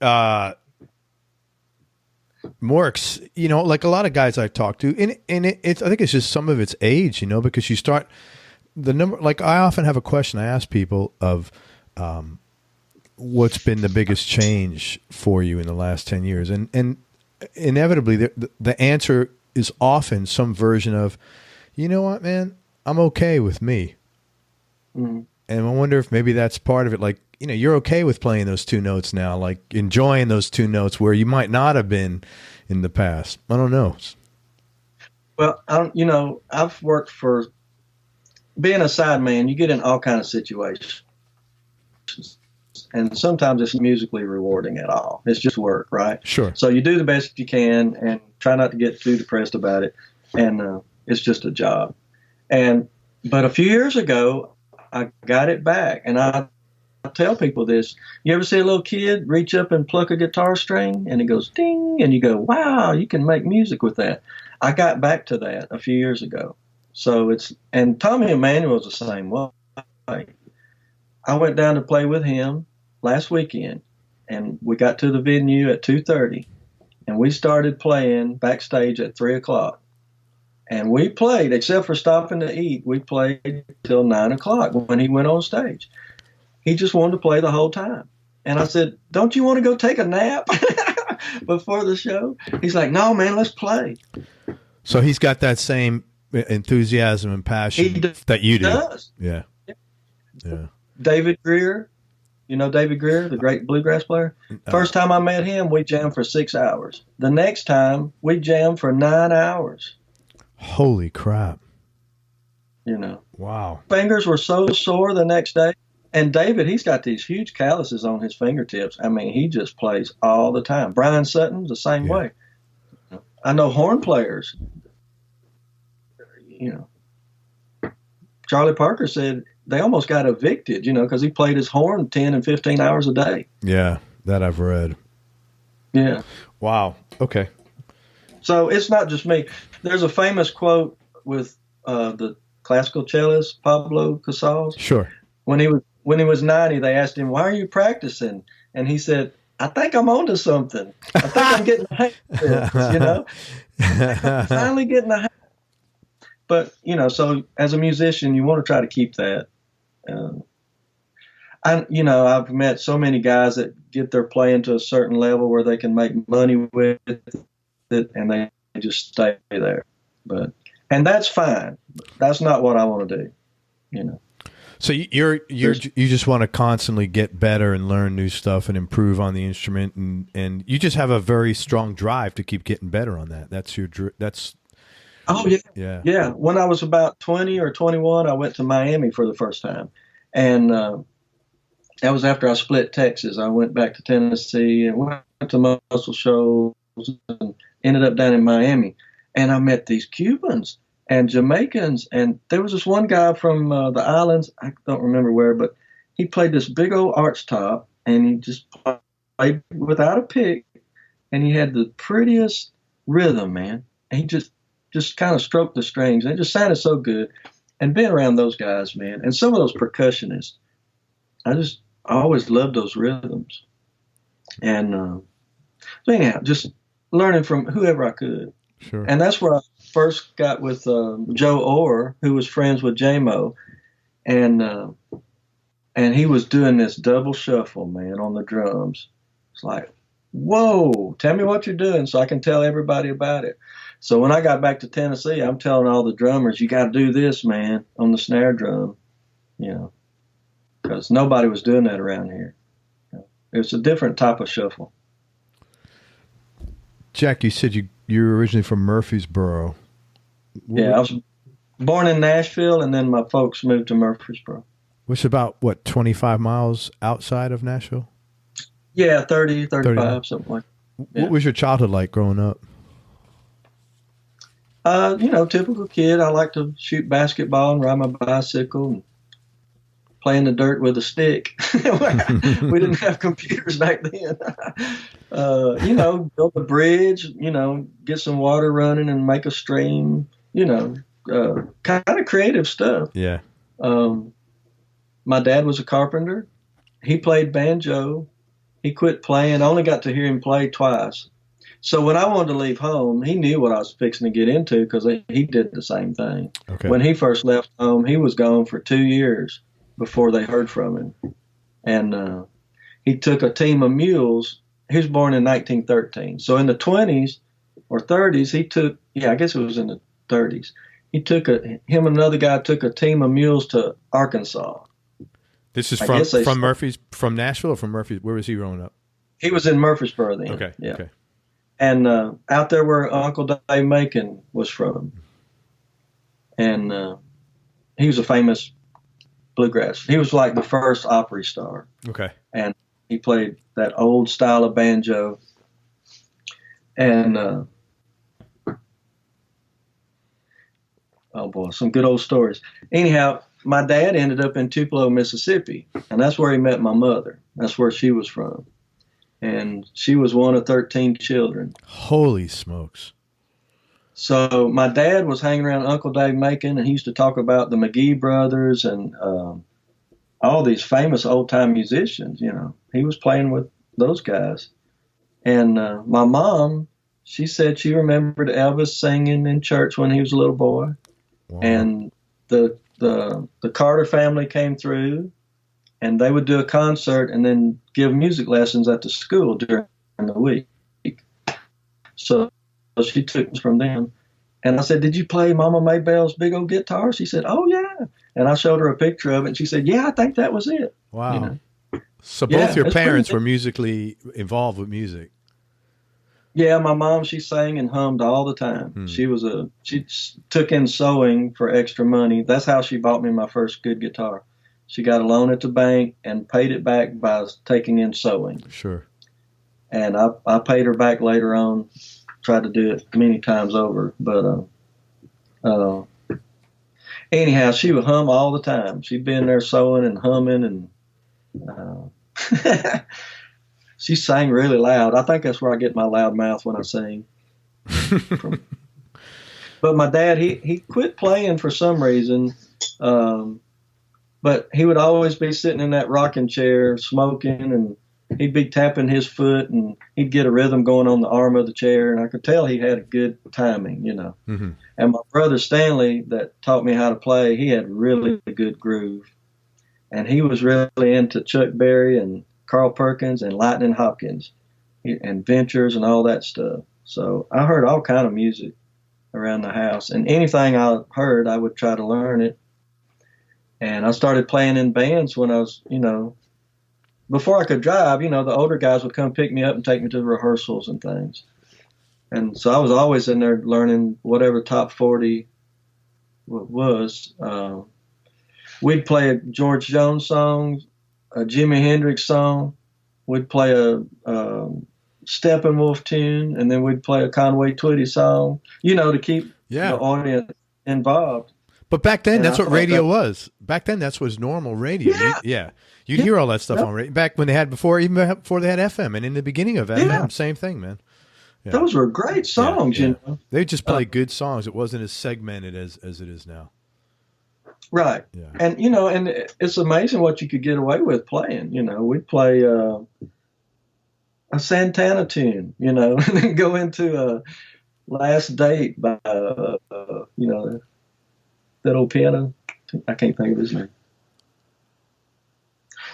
A: more, you know, like a lot of guys I've talked to, and it's I think it's just some of it's age, you know, because you start the number. Like I often have a question I ask people of what's been the biggest change for you in the last 10 years, and inevitably the answer is often some version of, you know what, man, I'm okay with me.
B: Mm-hmm.
A: And I wonder if maybe that's part of it. Like, you know, you're okay with playing those two notes now, like enjoying those two notes where you might not have been in the past. I don't know.
B: Well, you know, I've worked for being a sideman. You get in all kinds of situations, and sometimes it's musically rewarding at all. It's just work, right?
A: Sure.
B: So you do the best you can and try not to get too depressed about it. And it's just a job. But a few years ago, I got it back, and I tell people this. You ever see a little kid reach up and pluck a guitar string, and it goes ding, and you go, wow, you can make music with that. I got back to that a few years ago. So and Tommy Emmanuel's the same way. I went down to play with him last weekend, and we got to the venue at 2:30, and we started playing backstage at 3 o'clock. And we played, except for stopping to eat, we played till 9 o'clock when he went on stage. He just wanted to play the whole time. And I said, don't you want to go take a nap before the show? He's like, no, man, let's play.
A: So he's got that same enthusiasm and passion that you do.
B: Does.
A: Yeah.
B: David Greer, you know David Greer, the great bluegrass player? First time I met him, we jammed for 6 hours. The next time, we jammed for 9 hours.
A: Holy crap.
B: You know.
A: Wow.
B: Fingers were so sore the next day. And David, he's got these huge calluses on his fingertips. I mean, he just plays all the time. Brian Sutton's the same way. I know horn players. Charlie Parker said they almost got evicted, because he played his horn 10 and 15 hours a day.
A: Yeah, that I've read.
B: Yeah.
A: Wow. Okay.
B: So it's not just me. There's a famous quote with the classical cellist Pablo Casals.
A: Sure.
B: When he was 90, they asked him, "Why are you practicing?" And he said, "I think I'm onto something. I think I'm getting the hang of this, I'm finally getting the hang." But, so as a musician, you want to try to keep that. I've met so many guys that get their playing to a certain level where they can make money with it, and they just stay there. And that's fine. That's not what I want to do.
A: So you just want to constantly get better and learn new stuff and improve on the instrument, and you just have a very strong drive to keep getting better on that. That's.
B: Oh yeah. Yeah. When I was about 20 or 21, I went to Miami for the first time, and that was after I split Texas. I went back to Tennessee and went to muscle shows and ended up down in Miami, and I met these Cubans and Jamaicans, and there was this one guy from the islands, I don't remember where, but he played this big old arch top, and he just played without a pick, and he had the prettiest rhythm, man. And he just kind of stroked the strings, and it just sounded so good. And being around those guys, man, and some of those percussionists, I always loved those rhythms. And so anyhow, just learning from whoever I could.
A: Sure.
B: And that's where I first got with Joe Orr, who was friends with J-Mo, and he was doing this double shuffle, man, on the drums. It's like, whoa, tell me what you're doing so I can tell everybody about it. So when I got back to Tennessee, I'm telling all the drummers, you got to do this, man, on the snare drum, because nobody was doing that around here. It's a different type of shuffle.
A: Jack, you said you were originally from Murfreesboro.
B: Yeah, I was born in Nashville, and then my folks moved to Murfreesboro.
A: Which is about, 25 miles outside of Nashville?
B: Yeah, 30, 35, something like that. Yeah.
A: What was your childhood like growing up?
B: Typical kid. I like to shoot basketball and ride my bicycle and play in the dirt with a stick. We didn't have computers back then. Build a bridge, get some water running and make a stream, kind of creative stuff.
A: Yeah.
B: My dad was a carpenter. He played banjo. He quit playing. I only got to hear him play twice. So when I wanted to leave home, he knew what I was fixing to get into because he did the same thing.
A: Okay.
B: When he first left home, he was gone for 2 years before they heard from him. And he took a team of mules. He was born in 1913. So in the 20s or 30s, I guess it was in the 30s, him and another guy took a team of mules to Arkansas.
A: This is from Nashville or from Murphy? Where was he growing up?
B: He was in Murfreesboro then.
A: Okay.
B: Yeah.
A: Okay.
B: And out there where Uncle Dave Macon was from. And he was a famous bluegrass. He was like the first Opry star.
A: Okay.
B: And he played that old style of banjo. And, oh boy, some good old stories. Anyhow, my dad ended up in Tupelo, Mississippi. And that's where he met my mother. That's where she was from. And she was one of 13 children.
A: Holy smokes.
B: So my dad was hanging around Uncle Dave Macon, and he used to talk about the McGee brothers and all these famous old-time musicians, He was playing with those guys. And my mom, she said she remembered Elvis singing in church when he was a little boy.
A: Wow. And
B: the Carter family came through, and they would do a concert and then give music lessons at the school during the week. So she took us from them. And I said, "Did you play Mama Maybell's big old guitar?" She said, "Oh, yeah." And I showed her a picture of it, and she said, "Yeah, I think that was it."
A: Wow. So both your parents were musically involved with music.
B: Yeah, my mom, she sang and hummed all the time. She took in sewing for extra money. That's how she bought me my first good guitar. She got a loan at the bank and paid it back by taking in sewing.
A: Sure.
B: And I paid her back later on. Tried to do it many times over, but anyhow, she would hum all the time. She'd be in there sewing and humming, and she sang really loud. I think that's where I get my loud mouth when I sing. But my dad, he quit playing for some reason, but he would always be sitting in that rocking chair smoking, and he'd be tapping his foot, and he'd get a rhythm going on the arm of the chair, and I could tell he had a good timing, you know.
A: Mm-hmm.
B: And my brother Stanley, that taught me how to play, he had really good groove, and he was really into Chuck Berry and Carl Perkins and Lightning Hopkins and Ventures and all that stuff. So I heard all kind of music around the house, and anything I heard, I would try to learn it. And I started playing in bands when I was, you know, before I could drive, you know, the older guys would come pick me up and take me to rehearsals and things. And so I was always in there learning whatever top 40 was. We'd play a George Jones song, a Jimi Hendrix song. We'd play a Steppenwolf tune, and then we'd play a Conway Twitty song, you know, to keep the audience involved.
A: But back then, that's what radio was. Back then, that's was normal radio.
B: Yeah.
A: You'd hear all that stuff on radio. Back when they had even before they had FM, and in the beginning of FM, same thing, man. Yeah.
B: Those were great songs, you know.
A: They just played good songs. It wasn't as segmented as it is now.
B: Right.
A: Yeah.
B: And, you know, and it's amazing what you could get away with playing. You know, we'd play a Santana tune, you know, and then go into Last Date by, you know, that old piano. I can't think of his name.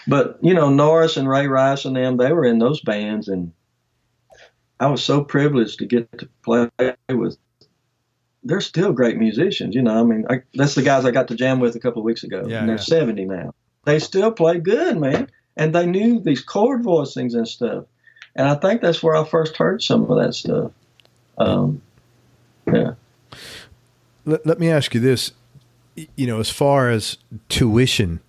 B: But, you know, Norris and Ray Rice and them, they were in those bands, and I was so privileged to get to play with. They're still great musicians, you know. I mean, that's the guys I got to jam with a couple of weeks ago, and they're 70 now. They still play good, man, and they knew these chord voicings and stuff. And I think that's where I first heard some of that stuff. Yeah.
A: Let me ask you this. You know, as far as tuition,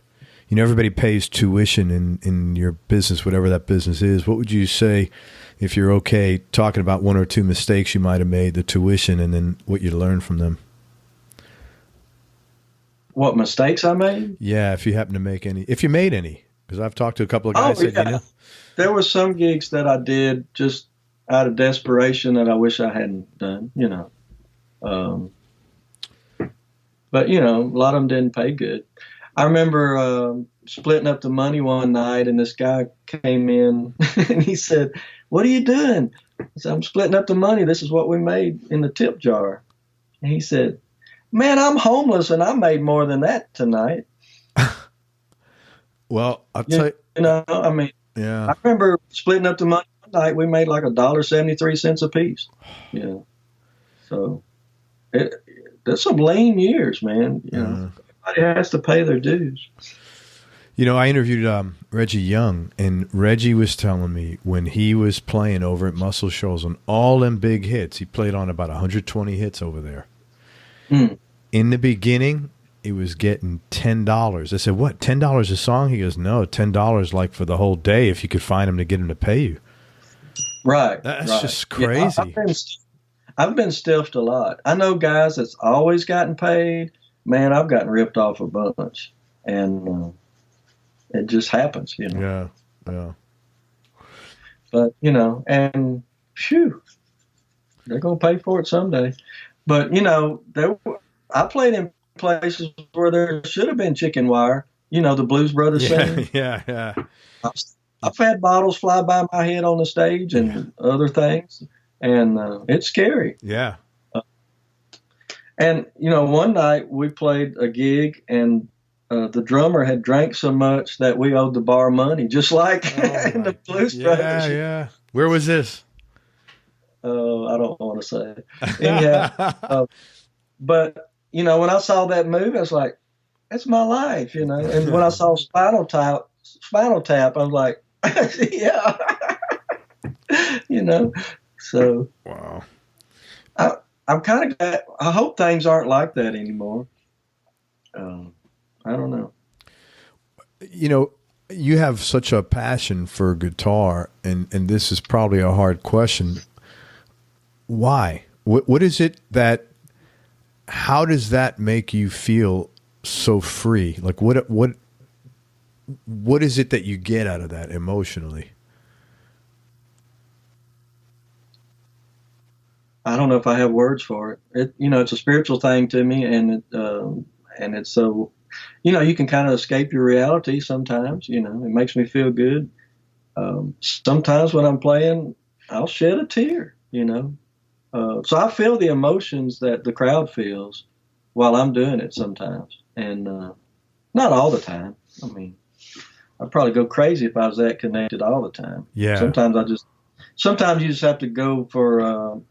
A: you know, everybody pays tuition in your business, whatever that business is. What would you say, if you're okay talking about one or two mistakes you might have made, the tuition, and then what you learned from them?
B: What mistakes I made?
A: Yeah, if you happen to make any. If you made any. Because I've talked to a couple of guys that, you know.
B: There were some gigs that I did just out of desperation that I wish I hadn't done, you know. But, you know, a lot of them didn't pay good. I remember splitting up the money one night, and this guy came in, and he said, "What are you doing?" I said, "I'm splitting up the money. This is what we made in the tip jar." And he said, "Man, I'm homeless, and I made more than that tonight."
A: Well, I'll tell you.
B: You know, I mean, I remember splitting up the money one night. We made like $1.73 a piece. You know, so there's some lean years, man. You know, everybody has to pay their dues.
A: You know, I interviewed Reggie Young, and Reggie was telling me when he was playing over at Muscle Shoals on all them big hits, he played on about 120 hits over there. In the beginning, he was getting $10. I said, "What, $10 a song?" He goes, "No, $10 like for the whole day if you could find him to get him to pay you."
B: Right.
A: That's just crazy.
B: Yeah, I've been stiffed a lot. I know guys that's always gotten paid. Man, I've gotten ripped off a bunch. And it just happens, you know.
A: Yeah.
B: But, you know, and phew, they're going to pay for it someday. But, you know, I played in places where there should have been chicken wire. You know, the Blues Brothers thing.
A: Yeah.
B: I've had bottles fly by my head on the stage and other things, and it's scary.
A: Yeah.
B: And, you know, one night we played a gig, and the drummer had drank so much that we owed the bar money, just like in the Blues Brothers.
A: Yeah. Where was this?
B: I don't want to say. Anyhow, but, you know, when I saw that movie, I was like, that's my life, you know. And when I saw Spinal Tap, I was like, yeah, you know. So,
A: wow.
B: I'm kind of. I hope things aren't like that anymore. I don't know.
A: You know, you have such a passion for guitar, and this is probably a hard question. Why? What is it that? How does that make you feel so free? Like what is it that you get out of that emotionally?
B: I don't know if I have words for it. It's a spiritual thing to me, and it's so, you can kind of escape your reality sometimes. It makes me feel good. Sometimes when I'm playing, I'll shed a tear. So I feel the emotions that the crowd feels while I'm doing it sometimes, and not all the time. I mean, I'd probably go crazy if I was that connected all the time.
A: Yeah.
B: Sometimes you just have to go for.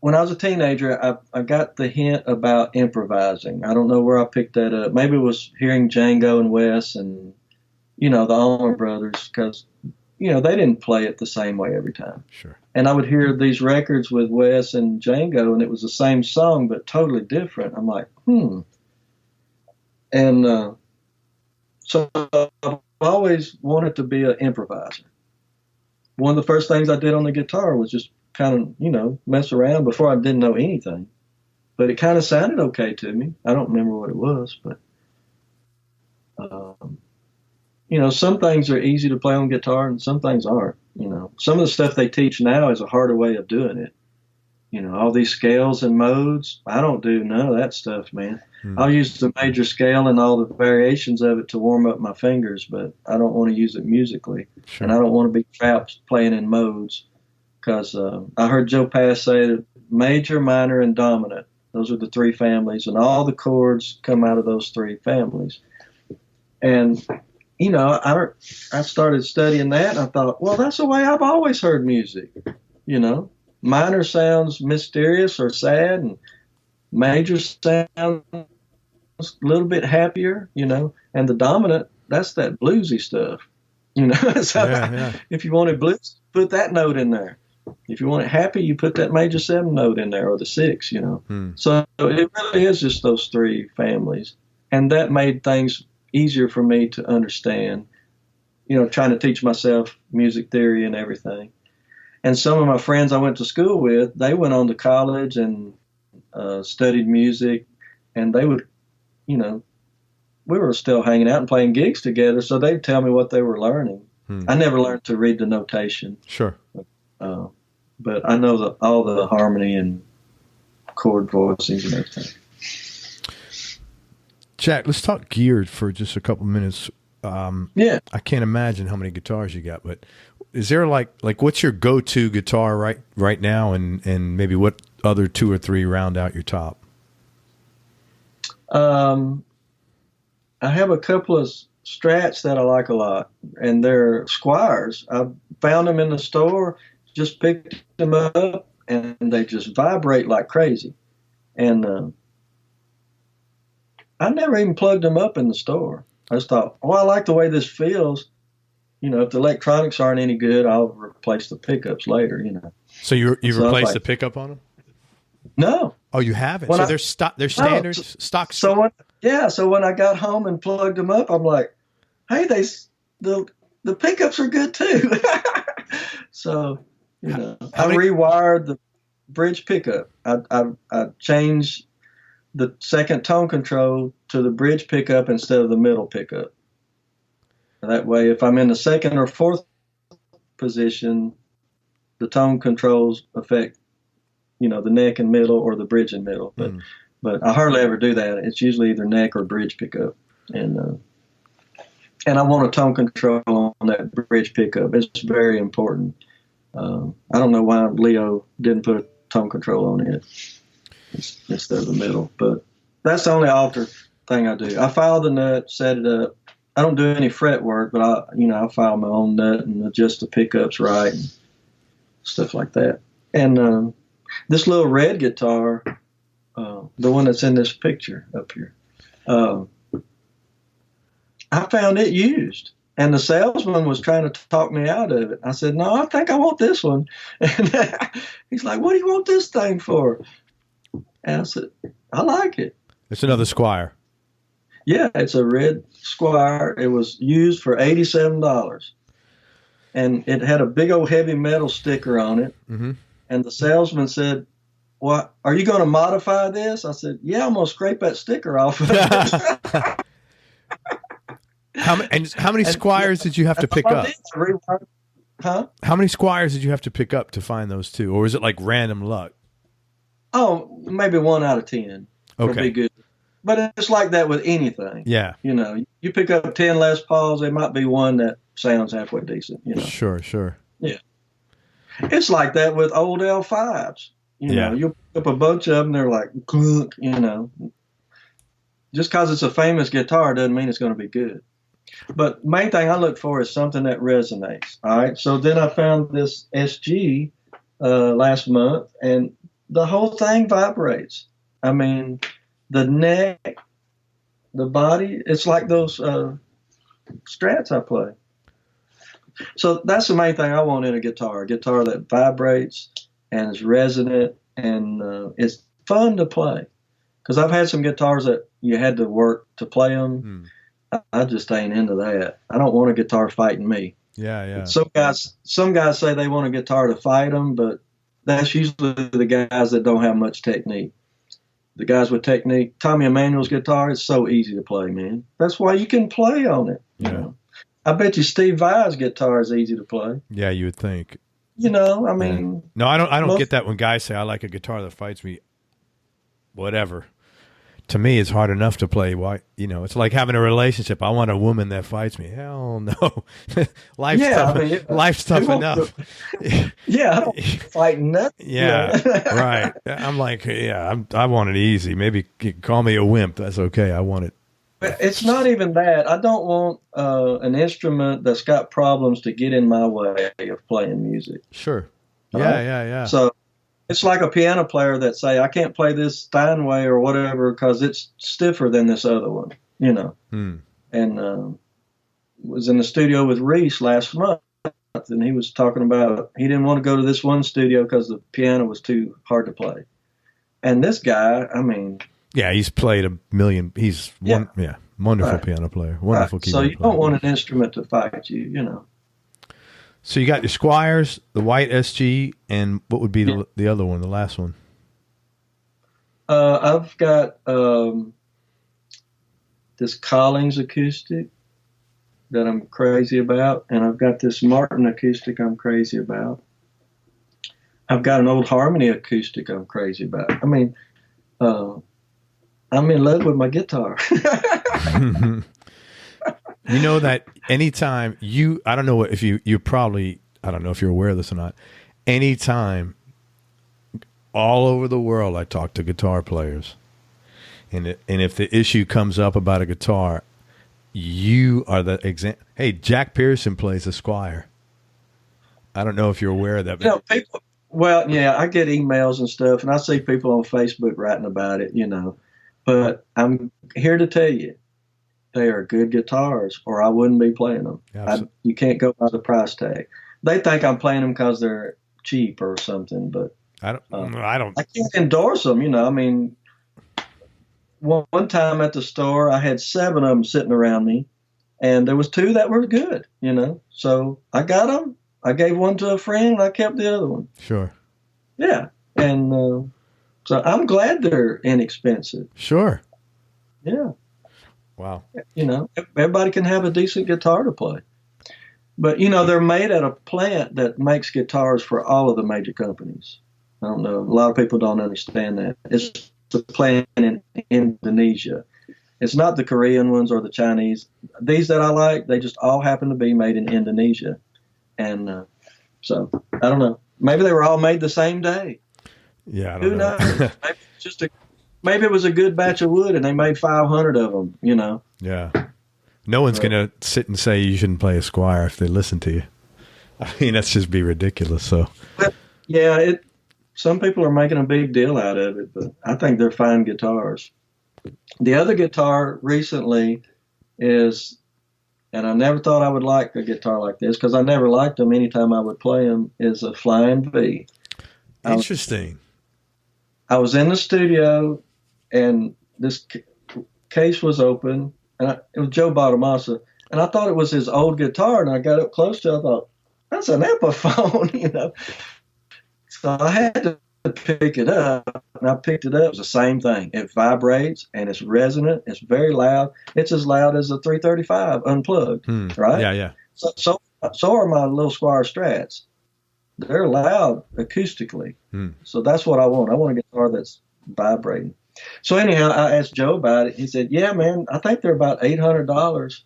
B: When I was a teenager, I got the hint about improvising. I don't know where I picked that up. Maybe it was hearing Django and Wes and, the Allman Brothers, because, they didn't play it the same way every time.
A: Sure.
B: And I would hear these records with Wes and Django, and it was the same song, but totally different. I'm like, And so I've always wanted to be an improviser. One of the first things I did on the guitar was just kind of, mess around before I didn't know anything. But it kind of sounded okay to me. I don't remember what it was, but, some things are easy to play on guitar and some things aren't. Some of the stuff they teach now is a harder way of doing it. All these scales and modes, I don't do none of that stuff, man. I'll use the major scale and all the variations of it to warm up my fingers, but I don't want to use it musically. Sure. And I don't want to be trapped playing in modes. Because I heard Joe Pass say that major, minor, and dominant, those are the three families, and all the chords come out of those three families. And, I started studying that, and I thought, well, that's the way I've always heard music. Minor sounds mysterious or sad, and major sounds a little bit happier, and the dominant, that's that bluesy stuff. So
A: yeah.
B: If you wanted blues, put that note in there. If you want it happy, you put that major 7 note in there, or the 6, So it really is just those three families. And that made things easier for me to understand, trying to teach myself music theory and everything. And some of my friends I went to school with, they went on to college and studied music, and they would, we were still hanging out and playing gigs together, so they'd tell me what they were learning. I never learned to read the notation.
A: Sure.
B: But I know all the harmony and chord voicings and everything.
A: Jack, let's talk geared for just a couple minutes.
B: Yeah.
A: I can't imagine how many guitars you got, but is there like what's your go-to guitar right now, and maybe what other 2 or 3 round out your top?
B: I have a couple of Strats that I like a lot, and they're Squires. I found them in the store. Just picked them up, and they just vibrate like crazy. And I never even plugged them up in the store. I just thought, I like the way this feels. If the electronics aren't any good, I'll replace the pickups later.
A: So you replaced the pickup on them?
B: No.
A: Oh, you haven't.
B: So
A: they're standard stock.
B: So when I got home and plugged them up, I'm like, hey, the pickups are good too. So. I rewired the bridge pickup. I changed the second tone control to the bridge pickup instead of the middle pickup. And that way, if I'm in the second or fourth position, the tone controls affect, the neck and middle or the bridge and middle. But I hardly ever do that. It's usually either neck or bridge pickup. And I want a tone control on that bridge pickup. It's very important. I don't know why Leo didn't put a tone control on it instead of the middle, but that's the only alter thing I do. I file the nut, set it up. I don't do any fret work, but I file my own nut and adjust the pickups right and stuff like that. And this little red guitar, the one that's in this picture up here, I found it used. And the salesman was trying to talk me out of it. I said, no, I think I want this one. And he's like, what do you want this thing for? And I said, I like it.
A: It's another Squire.
B: Yeah, it's a red Squire. It was used for $87, and it had a big old heavy metal sticker on it.
A: Mm-hmm.
B: And the salesman said, "What? Are you going to modify this?" I said, "Yeah, I'm going to scrape that sticker off of it."
A: How many Squires did you have to pick up?
B: Huh?
A: How many Squires did you have to pick up to find those two, or was it like random luck?
B: Oh, maybe 1 out of 10 would be good. But it's like that with anything.
A: Yeah.
B: You know, you pick up 10 Les Pauls, there might be one that sounds halfway decent. You know.
A: Sure.
B: Yeah. It's like that with old L5s. You know, you pick up a bunch of them, they're like, clunk, you know. Just because it's a famous guitar doesn't mean it's going to be good. But main thing I look for is something that resonates. All right. So then I found this SG last month, and the whole thing vibrates. I mean, the neck, the body, it's like those Strats I play. So that's the main thing I want in a guitar that vibrates and is resonant and it's fun to play. Because I've had some guitars that you had to work to play them. I just ain't into that. I don't want a guitar fighting me.
A: Yeah.
B: Some guys say they want a guitar to fight them, but that's usually the guys that don't have much technique. The guys with technique, Tommy Emmanuel's guitar is so easy to play, man. That's why you can play on it. You know? I bet you Steve Vai's guitar is easy to play.
A: Yeah, you would think.
B: You know, I mean.
A: No, I don't get that when guys say I like a guitar that fights me. Whatever. To me, it's hard enough to play. Why? You know, it's like having a relationship. I want a woman that fights me. Hell no. Life's tough enough.
B: Yeah, I don't fight nothing.
A: Yeah, right. I'm like, I want it easy. Maybe you can call me a wimp. That's okay. I want it.
B: But it's not even that. I don't want an instrument that's got problems to get in my way of playing music.
A: Sure. Yeah.
B: So it's like a piano player that say, I can't play this Steinway or whatever because it's stiffer than this other one, you know. And was in the studio with Reese last month, and he was talking about he didn't want to go to this one studio because the piano was too hard to play. And this guy, I mean.
A: Yeah, he's played a million. He's wonderful piano player, wonderful keyboard player.
B: So you don't want an instrument to fight you, you know.
A: So you got your Squires, the white SG, and what would be the other one, the last one?
B: I've got this Collings acoustic that I'm crazy about, and I've got this Martin acoustic I'm crazy about. I've got an old Harmony acoustic I'm crazy about. I mean, I'm in love with my guitar.
A: You know that anytime I don't know if you probably, I don't know if you're aware of this or not. Anytime all over the world I talk to guitar players, and if the issue comes up about a guitar, you are the example. Hey, Jack Pearson plays a Squire. I don't know if you're aware of that. But
B: people. Well, yeah, I get emails and stuff, and I see people on Facebook writing about it, you know. But I'm here to tell you, they are good guitars, or I wouldn't be playing them. You can't go by the price tag. They think I'm playing them because they're cheap or something, but
A: I
B: can't endorse them. You know, I mean, one time at the store, I had 7 of them sitting around me, and there was 2 that were good. You know, so I got them. I gave one to a friend, and I kept the other one.
A: Sure.
B: Yeah, and so I'm glad they're inexpensive.
A: Sure.
B: Yeah.
A: Wow.
B: You know, everybody can have a decent guitar to play. But, you know, they're made at a plant that makes guitars for all of the major companies. I don't know. A lot of people don't understand that. It's a plant in Indonesia. It's not the Korean ones or the Chinese. These that I like, they just all happen to be made in Indonesia. And so, I don't know. Maybe they were all made the same day.
A: Yeah, I don't know.
B: Who knows? Maybe it was a good batch of wood and they made 500 of them, you know.
A: Yeah. No one's going to sit and say you shouldn't play a Squire if they listen to you. I mean, that's just be ridiculous. So,
B: yeah, some people are making a big deal out of it, but I think they're fine guitars. The other guitar recently is, and I never thought I would like a guitar like this because I never liked them anytime I would play them, is a Flying V.
A: Interesting.
B: I was in the studio, and this case was open, and it was Joe Bonamassa, and I thought it was his old guitar, and I got up close to it, I thought, that's an Epiphone, you know. So I had to pick it up, and I picked it up. It's the same thing. It vibrates, and it's resonant. It's very loud. It's as loud as a 335 unplugged, right?
A: Yeah, yeah.
B: So are my little Squire Strats. They're loud acoustically. So that's what I want. I want a guitar that's vibrating. So anyhow, I asked Joe about it. He said, yeah, man, I think they're about $800.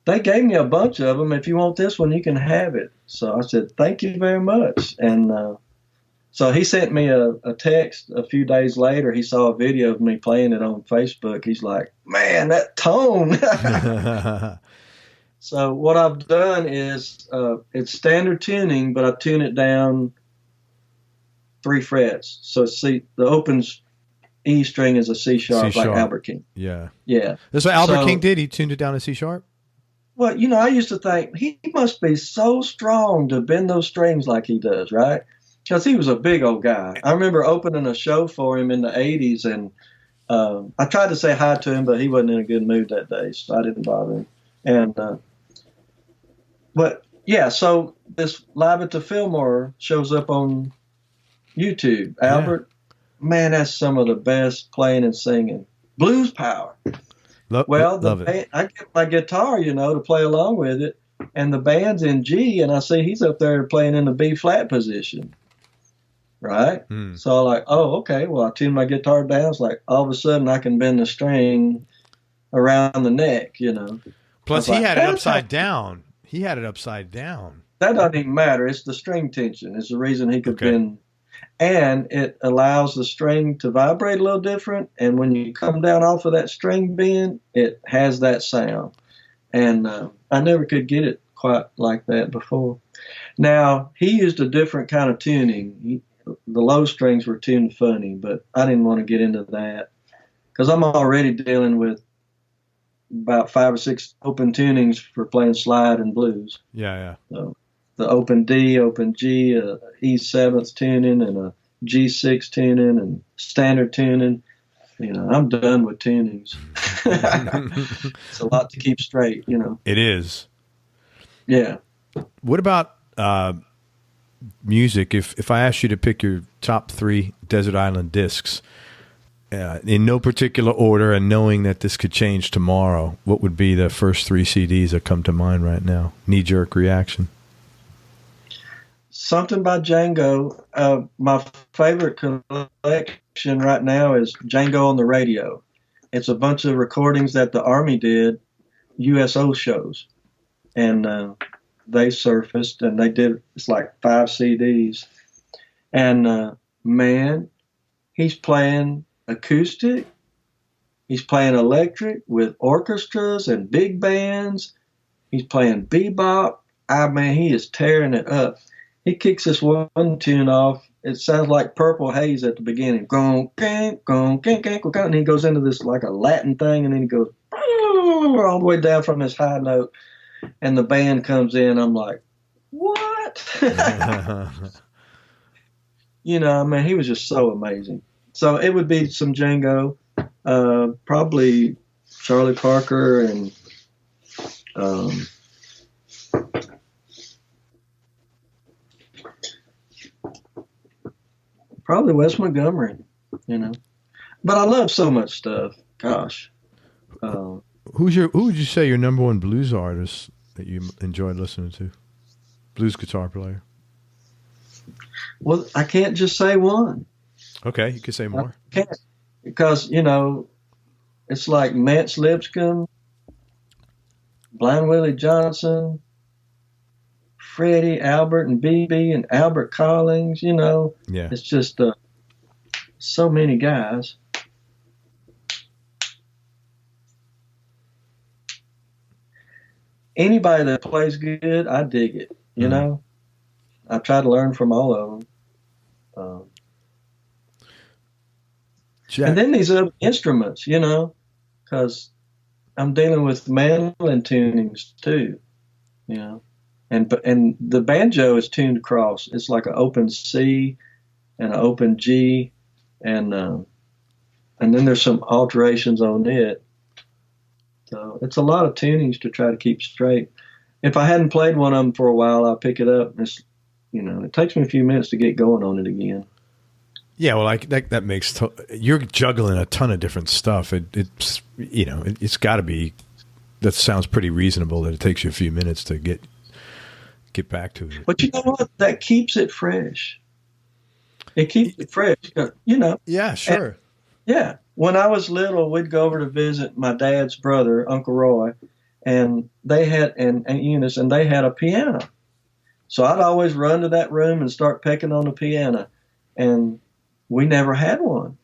B: They gave me a bunch of them. If you want this one, you can have it. So I said, thank you very much. And so he sent me a text a few days later. He saw a video of me playing it on Facebook. He's like, man, that tone. So what I've done is it's standard tuning, but I tune it down 3 frets. So the open E string is a C sharp, like Albert King.
A: Yeah.
B: Yeah.
A: That's what Albert King did. He tuned it down to C sharp.
B: Well, you know, I used to think he must be so strong to bend those strings like he does, right? Because he was a big old guy. I remember opening a show for him in the 80s, and I tried to say hi to him, but he wasn't in a good mood that day, so I didn't bother him. And but yeah, so this Live at the Fillmore shows up on YouTube. Albert, man, that's some of the best playing and singing. Blues power.
A: Love it.
B: I get my guitar, you know, to play along with it, and the band's in G, and I see he's up there playing in the B flat position, right? So I'm like, oh, okay. Well, I tune my guitar down. It's like all of a sudden I can bend the string around the neck, you know.
A: Plus, he had it upside down. He had it upside down.
B: That doesn't even matter. It's the string tension. It's the reason he could bend. And it allows the string to vibrate a little different. And when you come down off of that string bend, it has that sound. And I never could get it quite like that before. Now, he used a different kind of tuning. The low strings were tuned funny, but I didn't want to get into that because I'm already dealing with about 5 or 6 open tunings for playing slide and blues.
A: Yeah.
B: So the open D, open G, E7th tuning, and a G6 tuning, and standard tuning. You know, I'm done with tunings. It's a lot to keep straight, you know.
A: It is.
B: Yeah.
A: What about music? If I asked you to pick your top 3 Desert Island discs, in no particular order, and knowing that this could change tomorrow, what would be the first 3 CDs that come to mind right now? Knee-jerk reaction.
B: Something by Django. My favorite collection right now is Django on the Radio. It's a bunch of recordings that the Army did, USO shows. And they surfaced, and they did, it's like 5 CDs. And, man, he's playing acoustic. He's playing electric with orchestras and big bands. He's playing bebop. Man, he is tearing it up. He kicks this one tune off. It sounds like Purple Haze at the beginning. And he goes into this like a Latin thing, and then he goes all the way down from his high note, and the band comes in. I'm like, what? You know, I mean, he was just so amazing. So it would be some Django, probably Charlie Parker, and probably Wes Montgomery, you know. But I love so much stuff. Gosh.
A: Who would you say your number 1 blues artist that you enjoyed listening to? Blues guitar player.
B: Well, I can't just say one.
A: Okay, you could say more.
B: I can't, because, you know, it's like Mance Lipscomb, Blind Willie Johnson, Freddie, Albert, and BB, and Albert Collins, you know.
A: Yeah.
B: It's just so many guys. Anybody that plays good, I dig it, you know. I try to learn from all of them. And then these other instruments, you know, because I'm dealing with mandolin tunings too, you know. And the banjo is tuned across. It's like an open C and an open G, and then there's some alterations on it. So it's a lot of tunings to try to keep straight. If I hadn't played one of them for a while, I'll pick it up. And it takes me a few minutes to get going on it again.
A: Yeah, well, that makes you're juggling a ton of different stuff. It's got to be. That sounds pretty reasonable that it takes you a few minutes to get back to it.
B: But you know what? That keeps it fresh. It keeps it fresh.
A: Yeah, sure.
B: And, yeah. When I was little, we'd go over to visit my dad's brother, Uncle Roy, and they had and Eunice, and they had a piano. So I'd always run to that room and start pecking on the piano, and we never had one.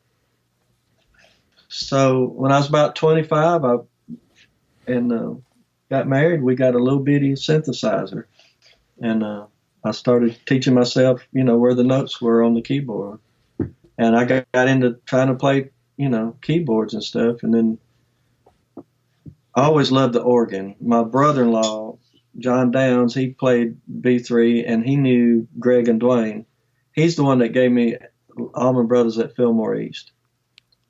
B: So when I was about 25, I got married. We got a little bitty synthesizer, and I started teaching myself, where the notes were on the keyboard. And I got into trying to play, keyboards and stuff. And then I always loved the organ. My brother-in-law, John Downs, he played B3, and he knew Gregg and Dwayne. He's the one that gave me Allman Brothers at Fillmore East.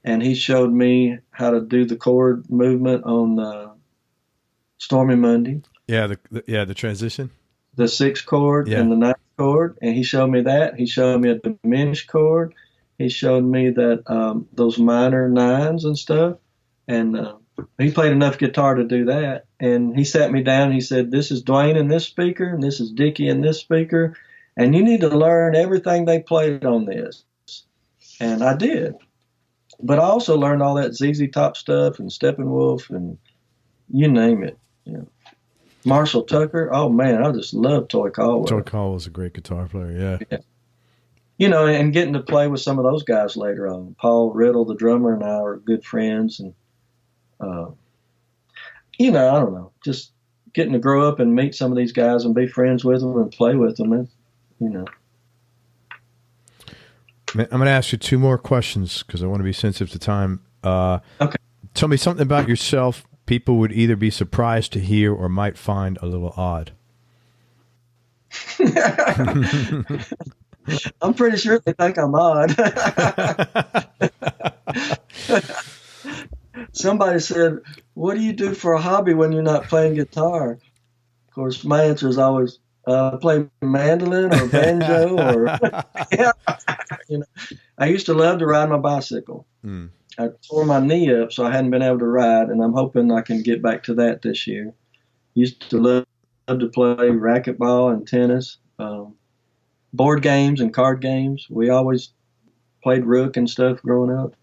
B: And he showed me how to do the chord movement on Stormy Monday.
A: Yeah, the transition.
B: The 6th chord and the 9th chord. And he showed me that. He showed me a diminished chord. He showed me that those minor 9s and stuff. And he played enough guitar to do that. And he sat me down. He said, this is Dwayne in this speaker, and this is Dickey in this speaker. And you need to learn everything they played on this. And I did. But I also learned all that ZZ Top stuff and Steppenwolf and you name it. Marshall Tucker. Oh, man, I just love Toy Caldwell.
A: Toy Caldwell was a great guitar player, yeah.
B: And getting to play with some of those guys later on. Paul Riddle, the drummer, and I are good friends. And, I don't know, just getting to grow up and meet some of these guys and be friends with them and play with them,
A: I'm going to ask you 2 more questions because I want to be sensitive to time.
B: Okay.
A: Tell me something about yourself people would either be surprised to hear or might find a little odd.
B: I'm pretty sure they think I'm odd. Somebody said, what do you do for a hobby when you're not playing guitar? Of course, my answer is always, play mandolin or banjo or I used to love to ride my bicycle. I tore my knee up, so I hadn't been able to ride, and I'm hoping I can get back to that this year. Used to love to play racquetball and tennis, board games and card games. We always played rook and stuff growing up.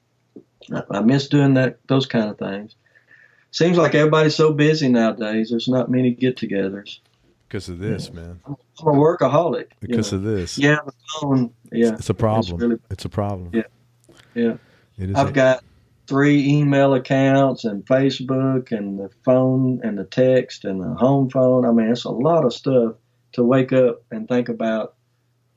B: I miss doing those kind of things. Seems like everybody's so busy nowadays. There's not many get-togethers.
A: Because of this, man.
B: I'm a workaholic.
A: Because of this.
B: Yeah, the phone. Yeah,
A: it's a problem. It's a problem.
B: Yeah.
A: It is.
B: I've got 3 email accounts and Facebook and the phone and the text and the home phone. I mean, it's a lot of stuff to wake up and think about.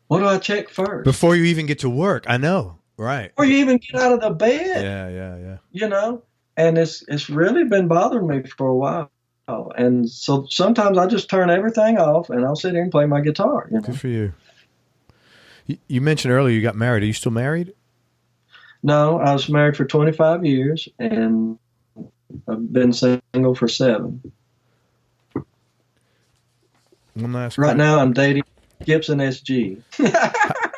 B: What do I check first?
A: Before you even get to work. I know. Right.
B: Before you even get out of the bed.
A: Yeah.
B: And it's really been bothering me for a while. And so sometimes I just turn everything off and I'll sit here and play my guitar.
A: Good for you. You mentioned earlier you got married. Are you still married?
B: No, I was married for 25 years and I've been single for 7.
A: One last
B: right now I'm dating Gibson SG.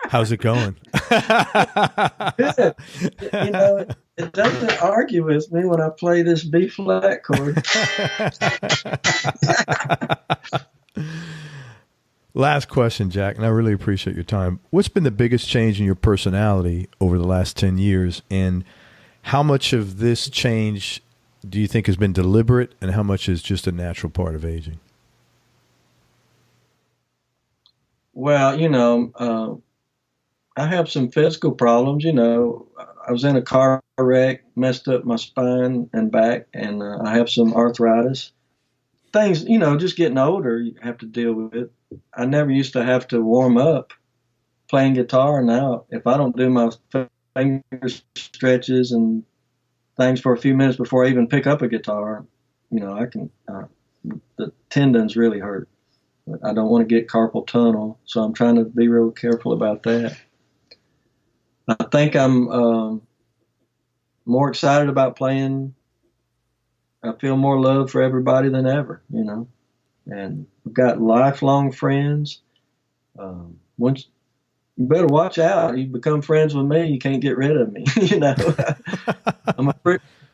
A: How's it going?
B: Good. It doesn't argue with me when I play this B flat chord.
A: Last question, Jack, and I really appreciate your time. What's been the biggest change in your personality over the last 10 years, and how much of this change do you think has been deliberate, and how much is just a natural part of aging?
B: Well, I have some physical problems. I was in a car wreck, messed up my spine and back, and I have some arthritis. Things, just getting older, you have to deal with it. I never used to have to warm up playing guitar. Now, if I don't do my finger stretches and things for a few minutes before I even pick up a guitar, I can, the tendons really hurt. I don't want to get carpal tunnel, so I'm trying to be real careful about that. I think I'm more excited about playing I feel more love for everybody than ever, and I've got lifelong friends. Once you better watch out. You become friends with me, you can't get rid of me. I'm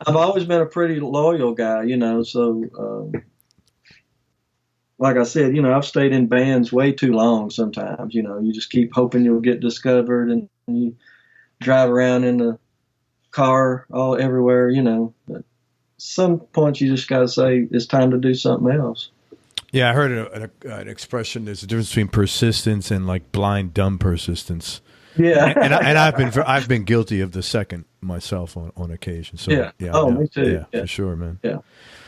B: I've always been a pretty loyal guy, So, like I said, I've stayed in bands way too long. Sometimes, you just keep hoping you'll get discovered, and you drive around in the car all everywhere, But some point you just got to say it's time to do something else.
A: Yeah, I heard an expression. There's a difference between persistence and like blind, dumb persistence.
B: Yeah,
A: and I've been guilty of the second myself on occasion. So
B: yeah. Oh, me too.
A: Yeah, for sure, man.
B: Yeah.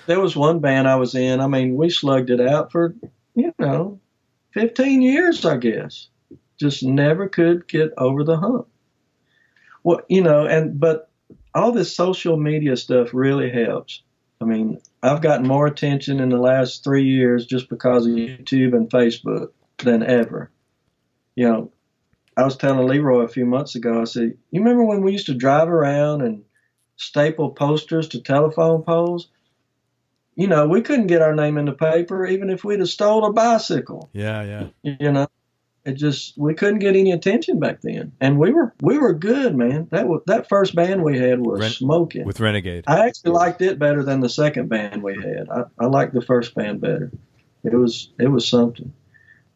B: There was one band I was in. I mean, we slugged it out for 15 years, I guess. Just never could get over the hump. Well, but all this social media stuff really helps. I mean, I've gotten more attention in the last 3 years just because of YouTube and Facebook than ever. I was telling Leroy a few months ago, I said, you remember when we used to drive around and staple posters to telephone poles? We couldn't get our name in the paper even if we'd have stole a bicycle.
A: Yeah.
B: We couldn't get any attention back then. And we were good, man. That first band we had was smoking.
A: With Renegade.
B: I actually liked it better than the second band we had. I liked the first band better. It was something.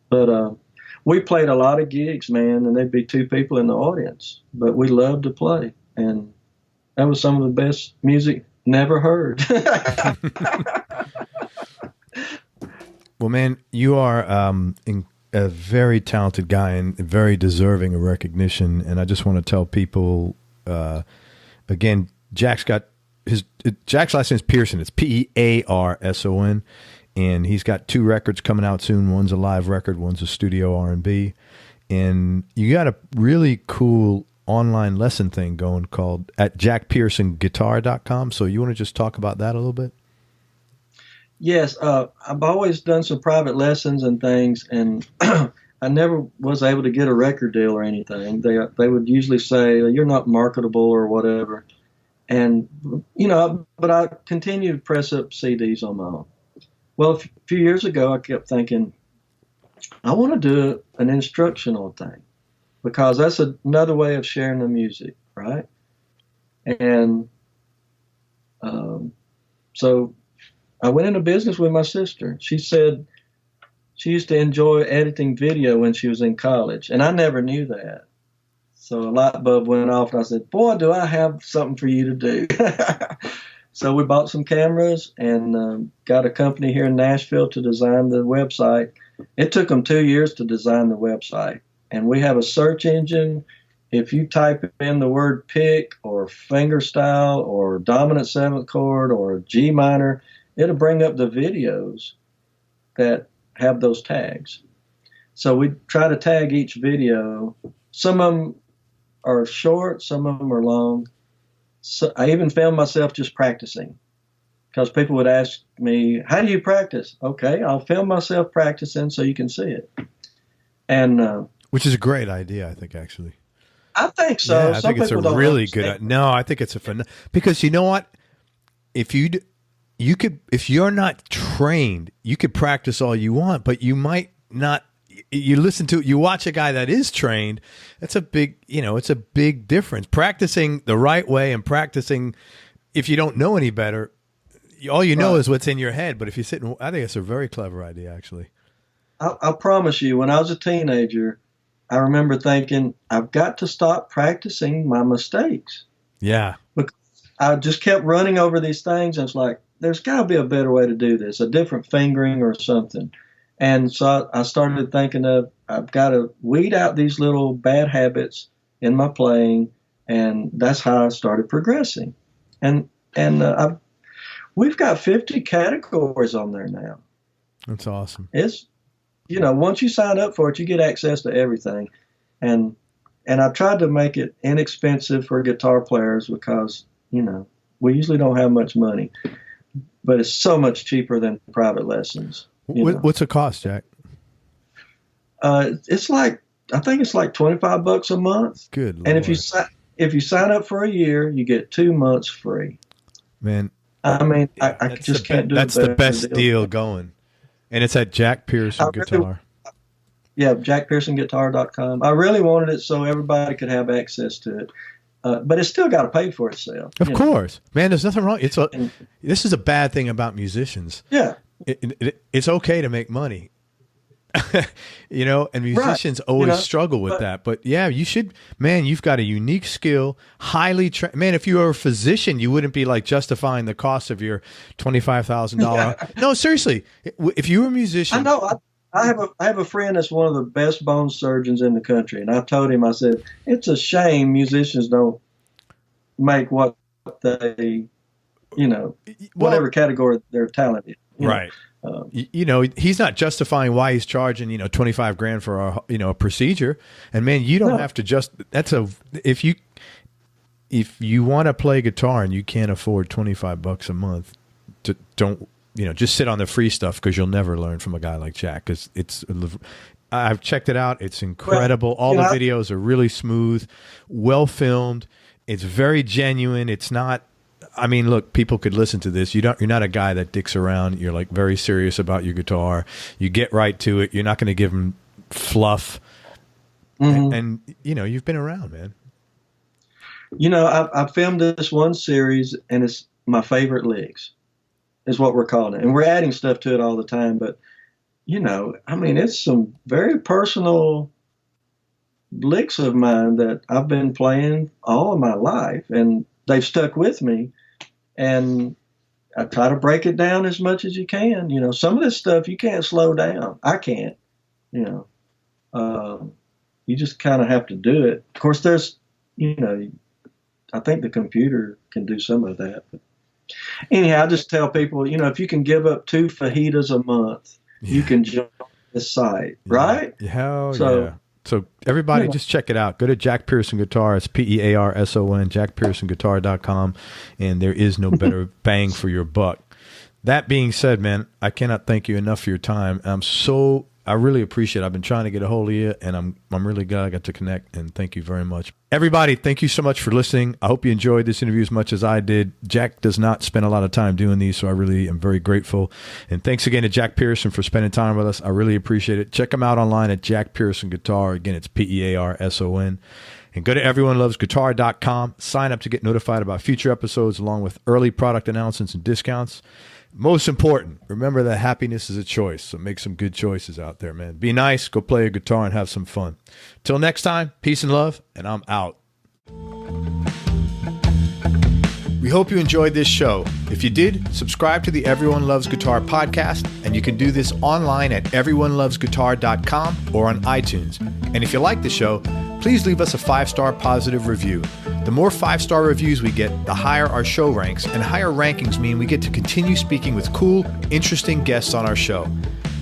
B: But we played a lot of gigs, man, and there'd be 2 people in the audience. But we loved to play. And that was some of the best music never heard.
A: Well, man, you are a very talented guy and very deserving of recognition. And I just want to tell people, again, Jack's last name is Pearson. It's Pearson. And he's got 2 records coming out soon. One's a live record, one's a studio R&B. And you got a really cool online lesson thing going called at jackpearsonguitar.com. So you want to just talk about that a little bit?
B: Yes, I've always done some private lessons and things, and I never was able to get a record deal or anything. They would usually say, you're not marketable or whatever. And, but I continued to press up CDs on my own. Well, a few years ago, I kept thinking, I want to do an instructional thing because that's another way of sharing the music, right? And so I went into business with my sister. She said she used to enjoy editing video when she was in college, and I never knew that. So a light bulb went off, and I said, boy, do I have something for you to do. So we bought some cameras and got a company here in Nashville to design the website. It took them 2 years to design the website. And we have a search engine. If you type in the word pick or fingerstyle or dominant 7th chord or G minor, it'll bring up the videos that have those tags. So we try to tag each video. Some of them are short, some of them are long. So I even found myself just practicing because people would ask me, how do you practice? Okay, I'll film myself practicing so you can see it. And
A: which is a great idea, I think, actually.
B: I think so.
A: Yeah, I think it's a really good. No, I think it's a fun because you know what? If if you're not trained, you could practice all you want, but you might not. You watch a guy that is trained. That's a big, it's a big difference. Practicing the right way and practicing, if you don't know any better, all you know is what's in your head. But if you sit and, I think it's a very clever idea, actually.
B: I promise you, when I was a teenager, I remember thinking, I've got to stop practicing my mistakes.
A: Yeah.
B: Because I just kept running over these things. And it's like, there's got to be a better way to do this, a different fingering or something. And so I started thinking I've got to weed out these little bad habits in my playing. And that's how I started progressing. And we've got 50 categories on there now.
A: That's awesome.
B: It's, once you sign up for it, you get access to everything. And I've tried to make it inexpensive for guitar players because, we usually don't have much money. But it's so much cheaper than private lessons.
A: What's it cost, Jack?
B: I think it's like $25 a month.
A: Good Lord.
B: And if you sign up for a year, you get 2 months free.
A: Man,
B: I mean, I just can't do
A: That's
B: a
A: the
B: better
A: best deal going. And it's at Jack Pearson Guitar.
B: Yeah, JackPearsonGuitar.com. I really wanted it so everybody could have access to it. But it's still got to pay for itself.
A: Of course. Man, there's nothing wrong. This is a bad thing about musicians.
B: Yeah.
A: It's okay to make money. And musicians always struggle with that. But yeah, you should, man, you've got a unique skill, man, if you were a physician, you wouldn't be like justifying the cost of your $25,000. Yeah. No, seriously, if you were a musician.
B: I know. I have a friend that's one of the best bone surgeons in the country. And I told him, I said, it's a shame musicians don't make what they, whatever category their talent is.
A: Right. He's not justifying why he's charging, $25,000 for a procedure. And man, you don't have to if you want to play guitar and you can't afford $25 a month, just sit on the free stuff, because you'll never learn from a guy like Jack. Because I've checked it out. It's incredible. All the videos are really smooth, well filmed. It's very genuine. It's not. I mean, look, people could listen to this. You're not a guy that dicks around. You're like very serious about your guitar. You get right to it. You're not going to give them fluff. Mm-hmm. And you've been around, man.
B: I filmed this one series, and it's my favorite licks, is what we're calling it. And we're adding stuff to it all the time. But, it's some very personal licks of mine that I've been playing all of my life, and they've stuck with me. And I try to break it down as much as you can. Some of this stuff you can't slow down. I can't. You just kind of have to do it. Of course, there's, I think the computer can do some of that. But anyhow, I just tell people, if you can give up 2 fajitas a month, you can join this site, right?
A: Hell yeah. So everybody just check it out. Go to Jack Pearson Guitar. It's Pearson, JackPearsonGuitar.com. And there is no better bang for your buck. That being said, man, I cannot thank you enough for your time. I really appreciate it. I've been trying to get a hold of you, and I'm really glad I got to connect, and thank you very much. Everybody, thank you so much for listening. I hope you enjoyed this interview as much as I did. Jack does not spend a lot of time doing these, so I really am very grateful. And thanks again to Jack Pearson for spending time with us. I really appreciate it. Check him out online at Jack Pearson Guitar. Again, it's Pearson. And go to everyonelovesguitar.com. Sign up to get notified about future episodes, along with early product announcements and discounts. Most important, remember that happiness is a choice, so make some good choices out there, man. Be nice, go play a guitar, and have some fun. Till next time, peace and love, and I'm out. We hope you enjoyed this show. If you did, subscribe to the Everyone Loves Guitar podcast, and you can do this online at everyonelovesguitar.com or on iTunes. And if you like the show, please leave us a 5-star positive review. The more 5-star reviews we get, the higher our show ranks, and higher rankings mean we get to continue speaking with cool, interesting guests on our show.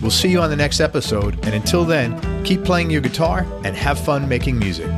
A: We'll see you on the next episode, and until then, keep playing your guitar and have fun making music.